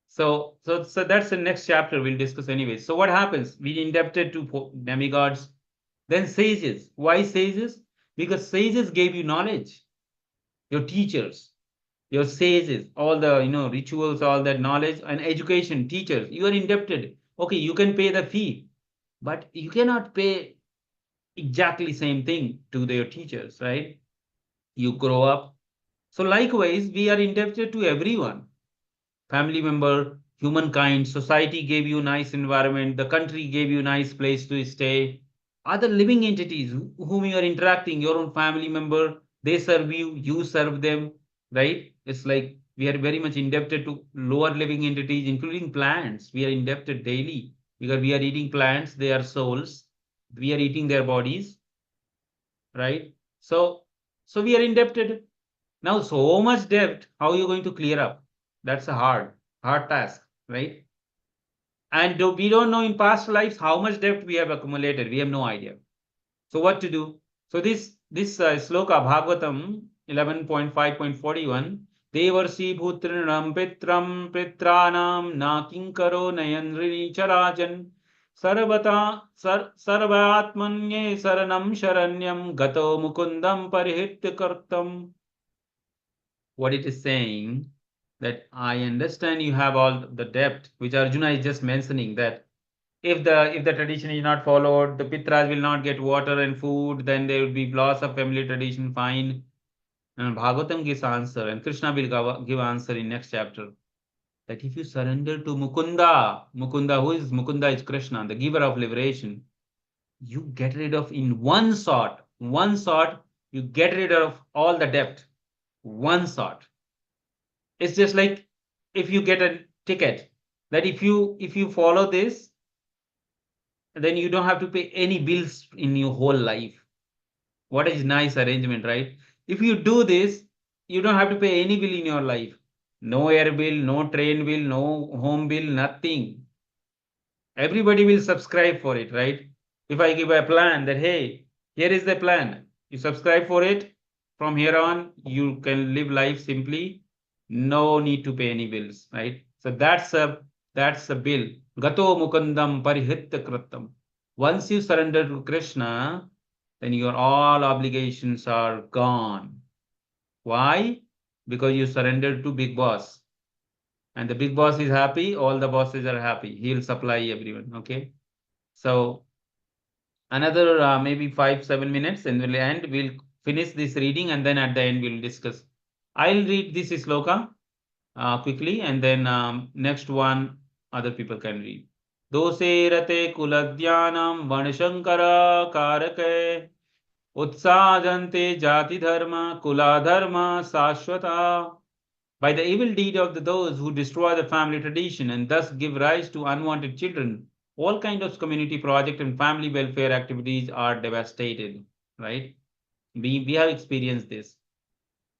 So that's the next chapter we'll discuss anyway. So what happens? We indebted to demigods, then sages. Why sages? Because sages gave you knowledge. Your teachers, your sages, all the rituals, all that knowledge and education, teachers, you are indebted. Okay, you can pay the fee, but you cannot pay exactly same thing to their teachers, right? You grow up. So likewise, we are indebted to everyone. Family member, humankind, society gave you nice environment, the country gave you nice place to stay. Other living entities whom you are interacting, your own family member, they serve you, you serve them, right? It's like we are very much indebted to lower living entities, including plants. We are indebted daily because we are eating plants, they are souls. We are eating their bodies, right? So we are indebted. Now, so much debt, how are you going to clear up? That's a hard task, right? And we don't know in past lives how much debt we have accumulated. We have no idea. So what to do? So this sloka Bhagavatam 11.5.41 Devarsi bhutrinam pitram pitranam na kinkaro nayanrini charajan sarvatmanye saranam sharanyam gato mukundam parihitya kartam. What it is saying, that I understand you have all the debt, which Arjuna is just mentioning, that if the tradition is not followed, the Pitras will not get water and food, then there will be loss of family tradition, fine. And Bhagavatam gives answer, and Krishna will give answer in next chapter, that if you surrender to Mukunda, who is Mukunda is Krishna, the giver of liberation, you get rid of in one shot, you get rid of all the debt, one shot. It's just like if you get a ticket, that if you follow this, then you don't have to pay any bills in your whole life. What is nice arrangement, right? If you do this, you don't have to pay any bill in your life. No air bill, no train bill, no home bill, nothing. Everybody will subscribe for it, right? If I give a plan that, hey, here is the plan, you subscribe for it, from here on, you can live life simply, no need to pay any bills, right? So that's a bill. Gato mukundam parihitya krattam. Once you surrender to Krishna, then your all obligations are gone. Why? Because you surrendered to Big Boss. And the Big Boss is happy, all the bosses are happy. He'll supply everyone, okay? So another maybe 5-7 minutes and we'll end. We'll finish this reading and then at the end we'll discuss. I'll read this sloka quickly and then next one other people can read. Dose rate kuladyanam vanshankara karake utsajante jati dharma kula dharma sashwata. By the evil deed of those who destroy the family tradition and thus give rise to unwanted children, all kinds of community project and family welfare activities are devastated, right? We have experienced this.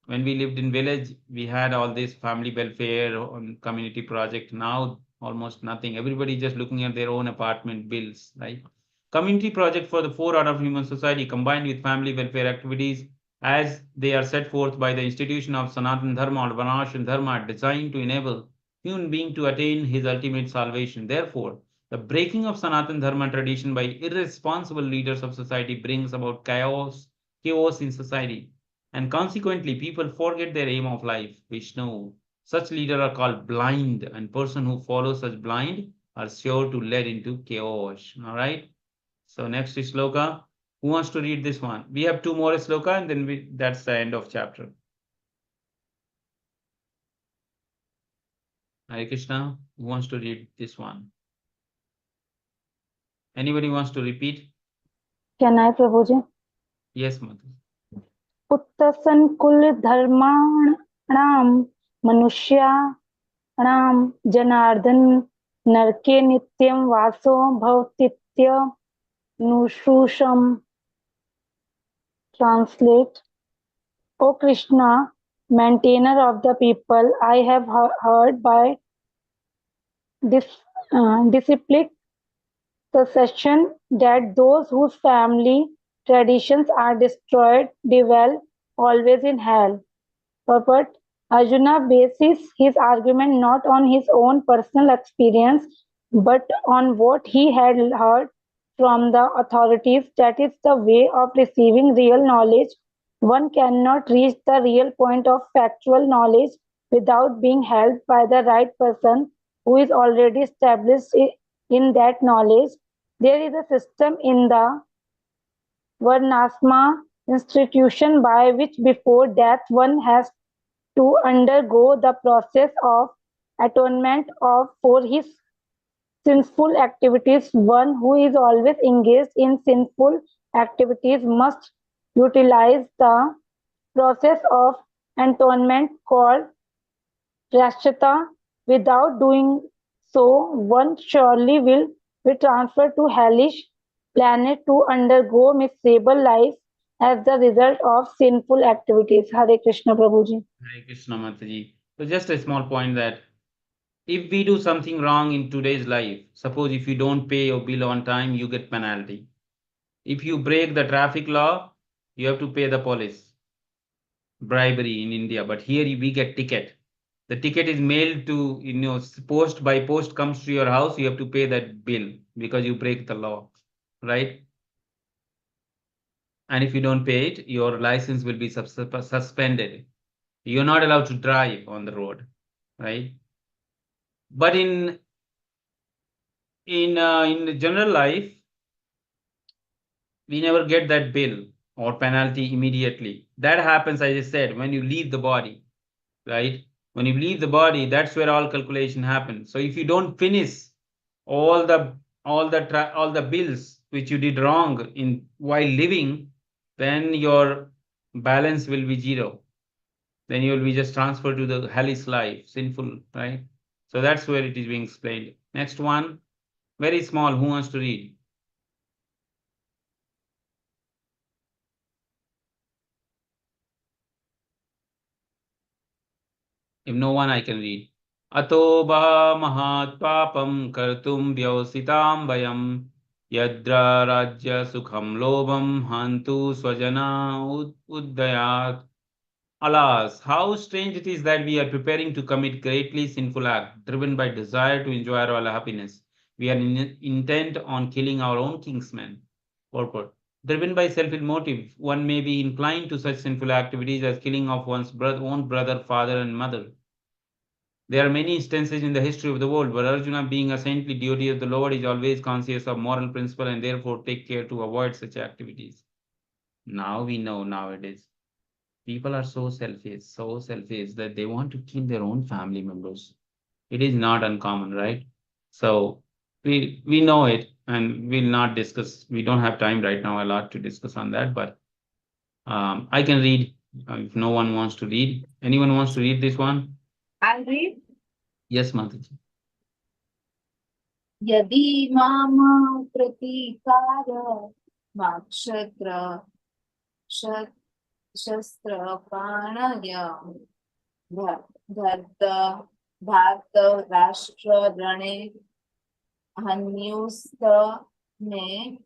When we lived in village, we had all this family welfare on community project. Now almost nothing. Everybody just looking at their own apartment bills, right? Community project for the 4 order of human society combined with family welfare activities as they are set forth by the institution of Sanatana Dharma or Varnashram Dharma are designed to enable human being to attain his ultimate salvation. Therefore, the breaking of Sanatana Dharma tradition by irresponsible leaders of society brings about chaos in society. And consequently, people forget their aim of life. Vishnu, such leaders are called blind, and person who follows such blind are sure to lead into chaos. All right. So next is sloka. Who wants to read this one? We have 2 more sloka, and then that's the end of chapter. Hare Krishna. Who wants to read this one? Anybody wants to repeat? Can I, Prabhuji? Yes, Mother. उत्तसन कुल धर्माणाम मनुष्याणाम जनार्दन नरके नित्यं वासो भवति Satya Nushusham. Translate. O Krishna, maintainer of the people, I have heard by disciplic succession that those whose family traditions are destroyed dwell always in hell. But Arjuna bases his argument not on his own personal experience but on what he had heard from the authorities. That is the way of receiving real knowledge. One cannot reach the real point of factual knowledge without being helped by the right person who is already established in that knowledge. There is a system in the Varnasma institution by which before death one has to undergo the process of atonement for his sinful activities. One who is always engaged in sinful activities must utilize the process of atonement called Prashchita. Without doing so, one surely will be transferred to hellish planet to undergo miserable life as the result of sinful activities. Hare Krishna Prabhuji. Hare Krishna Mataji. So just a small point that if we do something wrong in today's life, suppose if you don't pay your bill on time, you get penalty. If you break the traffic law, you have to pay the police. Bribery in India, but here we get ticket. The ticket is mailed to, post by post comes to your house, you have to pay that bill because you break the law, right? And if you don't pay it, your license will be suspended. You're not allowed to drive on the road, right? But in the general life, we never get that bill or penalty immediately. That happens, as I said, when you leave the body, right? When you leave the body, that's where all calculation happens. So if you don't finish all the bills which you did wrong in while living, then your balance will be zero. Then you will be just transferred to the hellish life, sinful, right? So that's where it is being explained. Next one, very small. Who wants to read? If no one, I can read. Ato ba mahat papam kartum vyositam vayam yadra rajya sukham lobam hantu swajana uddayat. Alas, how strange it is that we are preparing to commit greatly sinful act, driven by desire to enjoy our happiness. We are intent on killing our own kinsmen. Purport. Driven by selfish motive, one may be inclined to such sinful activities as killing of one's own brother, father, and mother. There are many instances in the history of the world where Arjuna, being a saintly devotee of the Lord, is always conscious of moral principle and therefore take care to avoid such activities. Now we know nowadays people are so selfish that they want to kill their own family members. It is not uncommon, right? So we know it, and we'll not discuss. We don't have time right now a lot to discuss on that, but I can read if no one wants to read. Anyone wants to read this one? I'll read. Yes, Mataji. Yadi mama pratikara makshatra shastra pranaya dharta bharta rashtra rane hanyusta me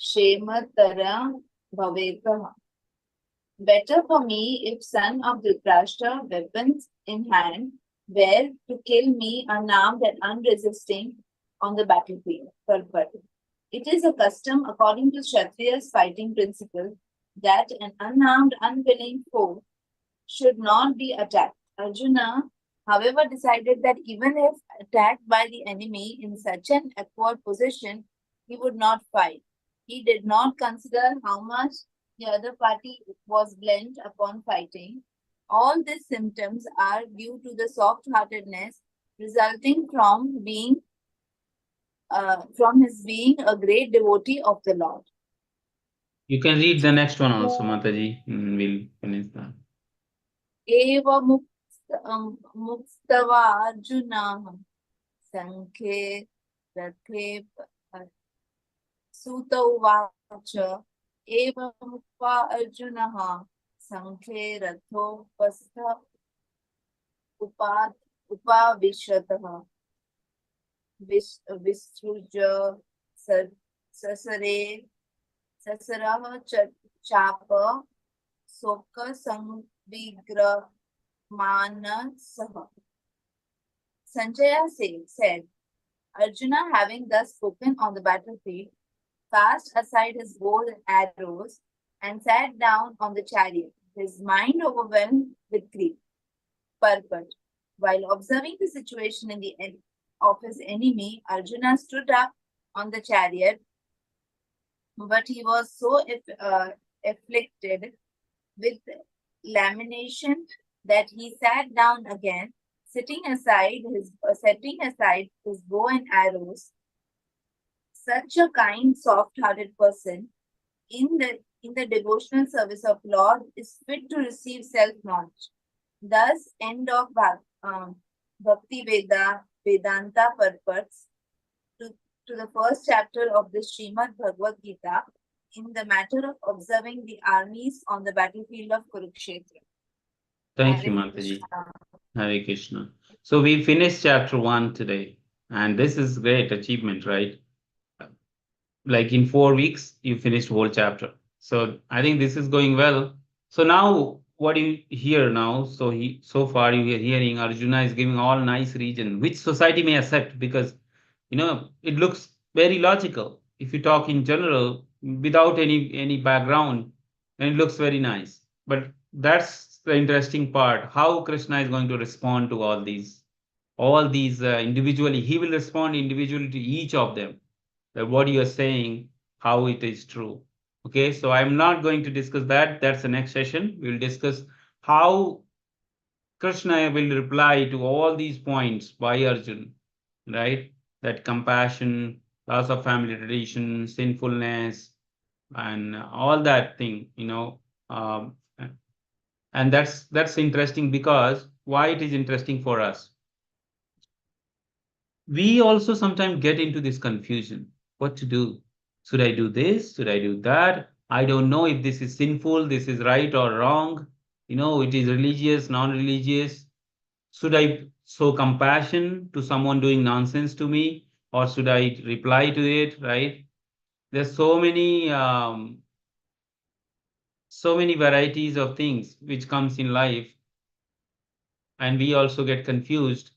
shematara bhavetah. Better for me if son of Dhritarashtra, weapons in hand, were to kill me unarmed and unresisting on the battlefield. Purport. It is a custom according to Kshatriya's fighting principle that an unarmed, unwilling foe should not be attacked. Arjuna, however, decided that even if attacked by the enemy in such an awkward position, he would not fight. He did not consider how much the other party was bent upon fighting. All these symptoms are due to the soft-heartedness resulting from his being a great devotee of the Lord. You can read the next one also, Mataji. We'll finish that. Eva mukstava Arjuna Sankhe Rathe Suta uvacha evamupa Arjunaha Sankhe Rathopastha Upavishataha Vistruja Sasare Sasaraha Chapa Soka Samvigra Manasaha. Sanjaya said, Arjuna, having thus spoken on the battlefield, cast aside his bow and arrows and sat down on the chariot, his mind overwhelmed with grief. Purport. While observing the situation in the of his enemy, Arjuna stood up on the chariot, but he was so afflicted with lamentation that he sat down again, setting aside his bow and arrows. Such a kind, soft-hearted person in the devotional service of Lord is fit to receive self-knowledge. Thus, end of Bhakti Vedanta purports to the first chapter of the Srimad Bhagavad Gita in the matter of observing the armies on the battlefield of Kurukshetra. Thank you, Hare Mataji. Krishna. Hare Krishna. So we finished chapter 1 today, and this is great achievement, right? Like in 4 weeks, you finished whole chapter. So I think this is going well. So now what do you hear now? So far you are hearing Arjuna is giving all nice reason, which society may accept, because it looks very logical. If you talk in general without any background, then it looks very nice. But that's the interesting part, how Krishna is going to respond to all these individually. He will respond individually to each of them, that what you are saying, how it is true. Okay, so I'm not going to discuss that. That's the next session. We'll discuss how Krishna will reply to all these points by Arjuna, right? That compassion, loss of family tradition, sinfulness, and all that thing, and that's interesting, because why it is interesting for us. We also sometimes get into this confusion, what to do. Should I do this? Should I do that? I don't know if this is sinful, this is right or wrong. It is religious, non-religious. Should I show compassion to someone doing nonsense to me, or should I reply to it, right? There's so many varieties of things which comes in life, and we also get confused.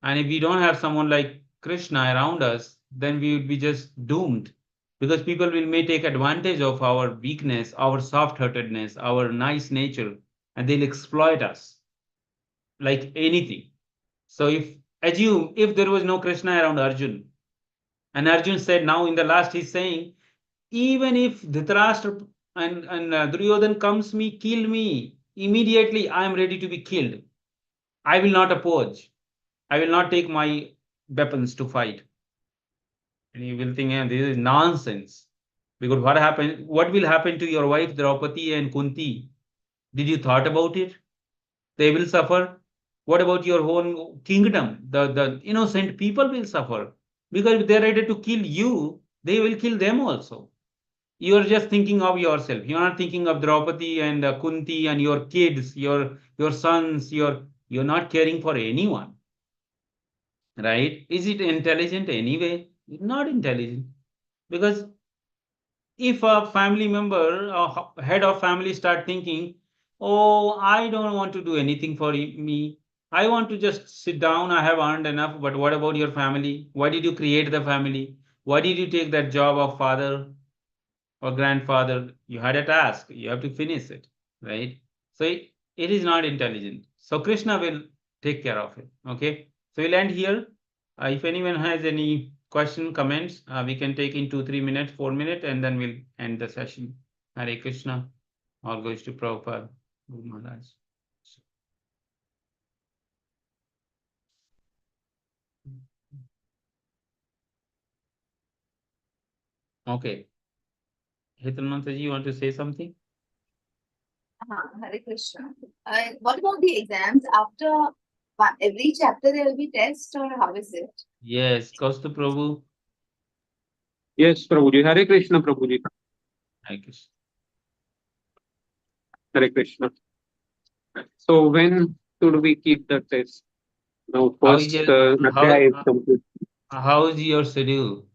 And if we don't have someone like Krishna around us, then we would be just doomed, because people may take advantage of our weakness, our soft-heartedness, our nice nature, and they'll exploit us like anything. So assume if there was no Krishna around Arjun, and Arjun said, now in the last he's saying, even if Dhritarashtra and Duryodhan comes me, kill me, immediately I am ready to be killed. I will not oppose. I will not take my weapons to fight. And you will think, this is nonsense. Because what will happen to your wife Draupadi and Kunti? Did you thought about it? They will suffer. What about your own kingdom? The innocent people will suffer. Because if they're ready to kill you, they will kill them also. You are just thinking of yourself. You are not thinking of Draupadi and Kunti and your kids, your sons. You're not caring for anyone. Right? Is it intelligent anyway? Not intelligent. Because if a family member, a head of family start thinking, oh, I don't want to do anything for me. I want to just sit down. I have earned enough. But what about your family? Why did you create the family? Why did you take that job of father or grandfather? You had a task. You have to finish it. Right? So it is not intelligent. So Krishna will take care of it. Okay. So we'll end here. If anyone has any question, comments, we can take in 2-3 minutes, 4 minutes, and then we'll end the session. Hare Krishna. All goes to Prabhupada. Guru Maharaj. Okay. Hitalmanta ji, you want to say something? Hare Krishna. What about the exams? After every chapter there will be test, or how is it? Yes, Kaustuv Prabhu. Yes, Prabhuji. Hare Krishna, Prabhuji. Hare Krishna. Hare Krishna. So when should we keep the test? Now, How first is Adhyaya is complete. how is your schedule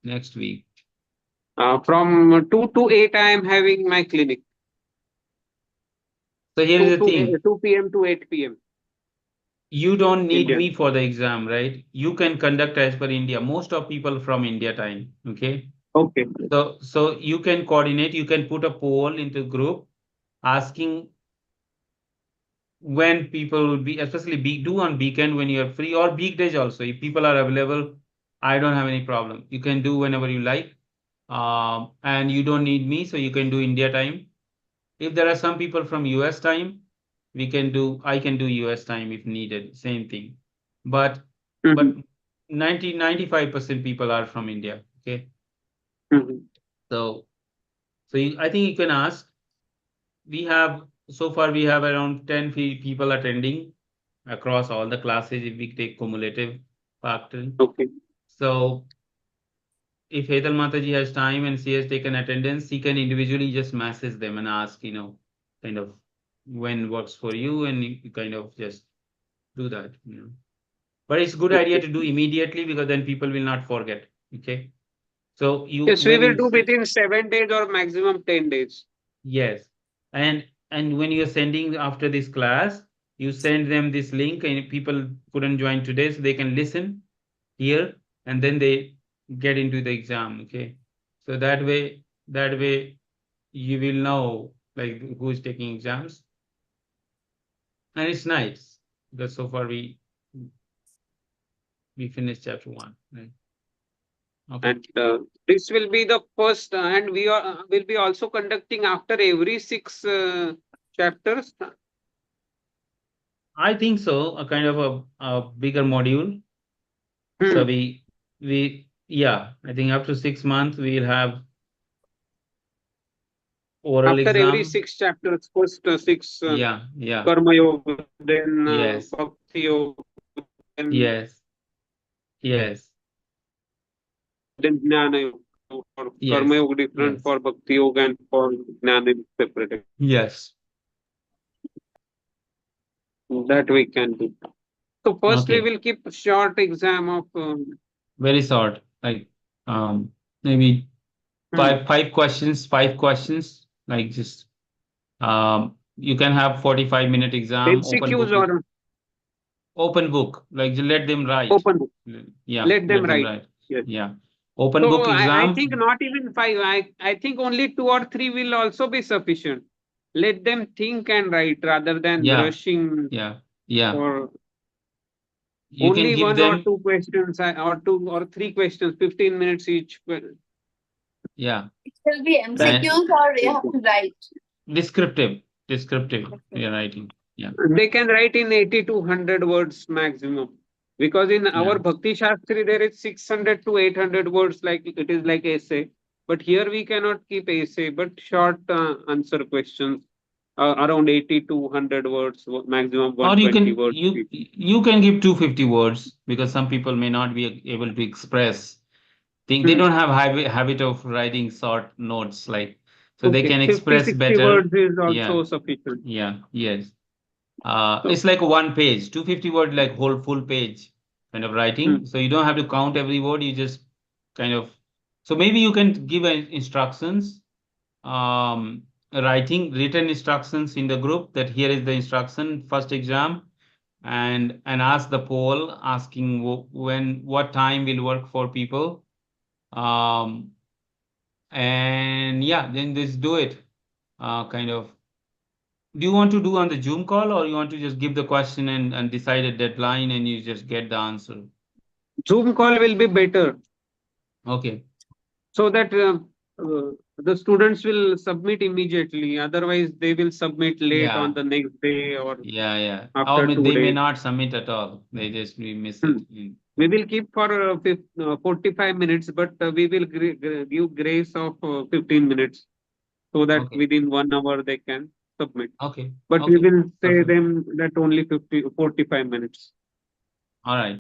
next week? From 2 to 8, I am having my clinic. So here 2 is the to thing. 2 p.m. to 8 p.m. You don't need Indian. me for the exam, right? You can conduct as per India. Most of people from India time. Okay. Okay. So you can coordinate, you can put a poll into group asking when people will be, especially do on weekend when you're free, or weekdays also. If people are available, I don't have any problem. You can do whenever you like. And you don't need me, so you can do India time. If there are some people from US time, I can do US time if needed, same thing. But Mhm. 95% people are from India. Okay. Mhm. So I think you can ask. So far we have around 10 people attending across all the classes if we take cumulative factor. Okay. So if Hetal Mataji has time and she has taken attendance, he can individually just message them and ask, kind of when works for you, and you kind of just do that. But it's a good idea to do immediately, because then people will not forget. Okay. So Yes, we will do within 7 days or maximum 10 days. Yes. And when you're sending after this class, you send them this link, and people couldn't join today, so they can listen here, and then they get into the exam. Okay. So that way you will know like who is taking exams. And it's nice because so far we finished chapter 1, right? Okay. And this will be the first, and we will be also conducting after every 6 chapters. I think so, a kind of a bigger module. So I think after 6 months we'll have oral After every exam. 6 chapters, first 6 Yeah. Karma Yoga, then Yes. Bhakti Yoga, then Yes. Jnana Yoga. For Yes. Karma Yoga different, Yes. for Bhakti Yoga and for Jnana separate. Yes. That we can do. So first we Okay. will keep short exam of Very short, like maybe five questions, like just you can have 45-minute exam, MCQs or open book, like just let them write. open book. Yeah, Let them let them write. write. Yes. Yeah. Open So book I exam. think not even 5. I think only 2 or 3 will also be sufficient. Let them think and write rather than Yeah. rushing Yeah. or You can only give 1 or them. 2 questions or 2 or 3 questions, 15 minutes each. Yeah. It will be MCQs or you have to write. Descriptive. We are writing. Yeah. They can write in 80 to 100 words maximum. Because in our Bhakti Shastri, there is 600 to 800 words, like it is like essay. But here we cannot keep essay, but short answer questions, around 80 to 100 words, maximum Or you 120 can words. you can give 250 words, because some people may not be able to express. They don't have habit of writing short notes, like, so they can 50, express 60 better. words is also Yeah. sufficient. Yeah. Yes. It's like one page, 250 word, like whole full page kind of writing. So you don't have to count every word. You just kind of, so maybe you can give instructions, written instructions in the group, that here is the instruction, first exam, and ask the poll asking what time will work for people. And yeah, then just do it. Kind of. Do you want to do on the Zoom call, or you want to just give the question and decide a deadline and you just get the answer? Zoom call will be better. Okay. So that the students will submit immediately. Otherwise, they will submit late on the next day or after 2 they may days. not submit at all. They just miss it. We will keep for 45 minutes, but we will give grace of 15 minutes so that within 1 hour they can submit. Okay. But we will say them that only 45 minutes. All right.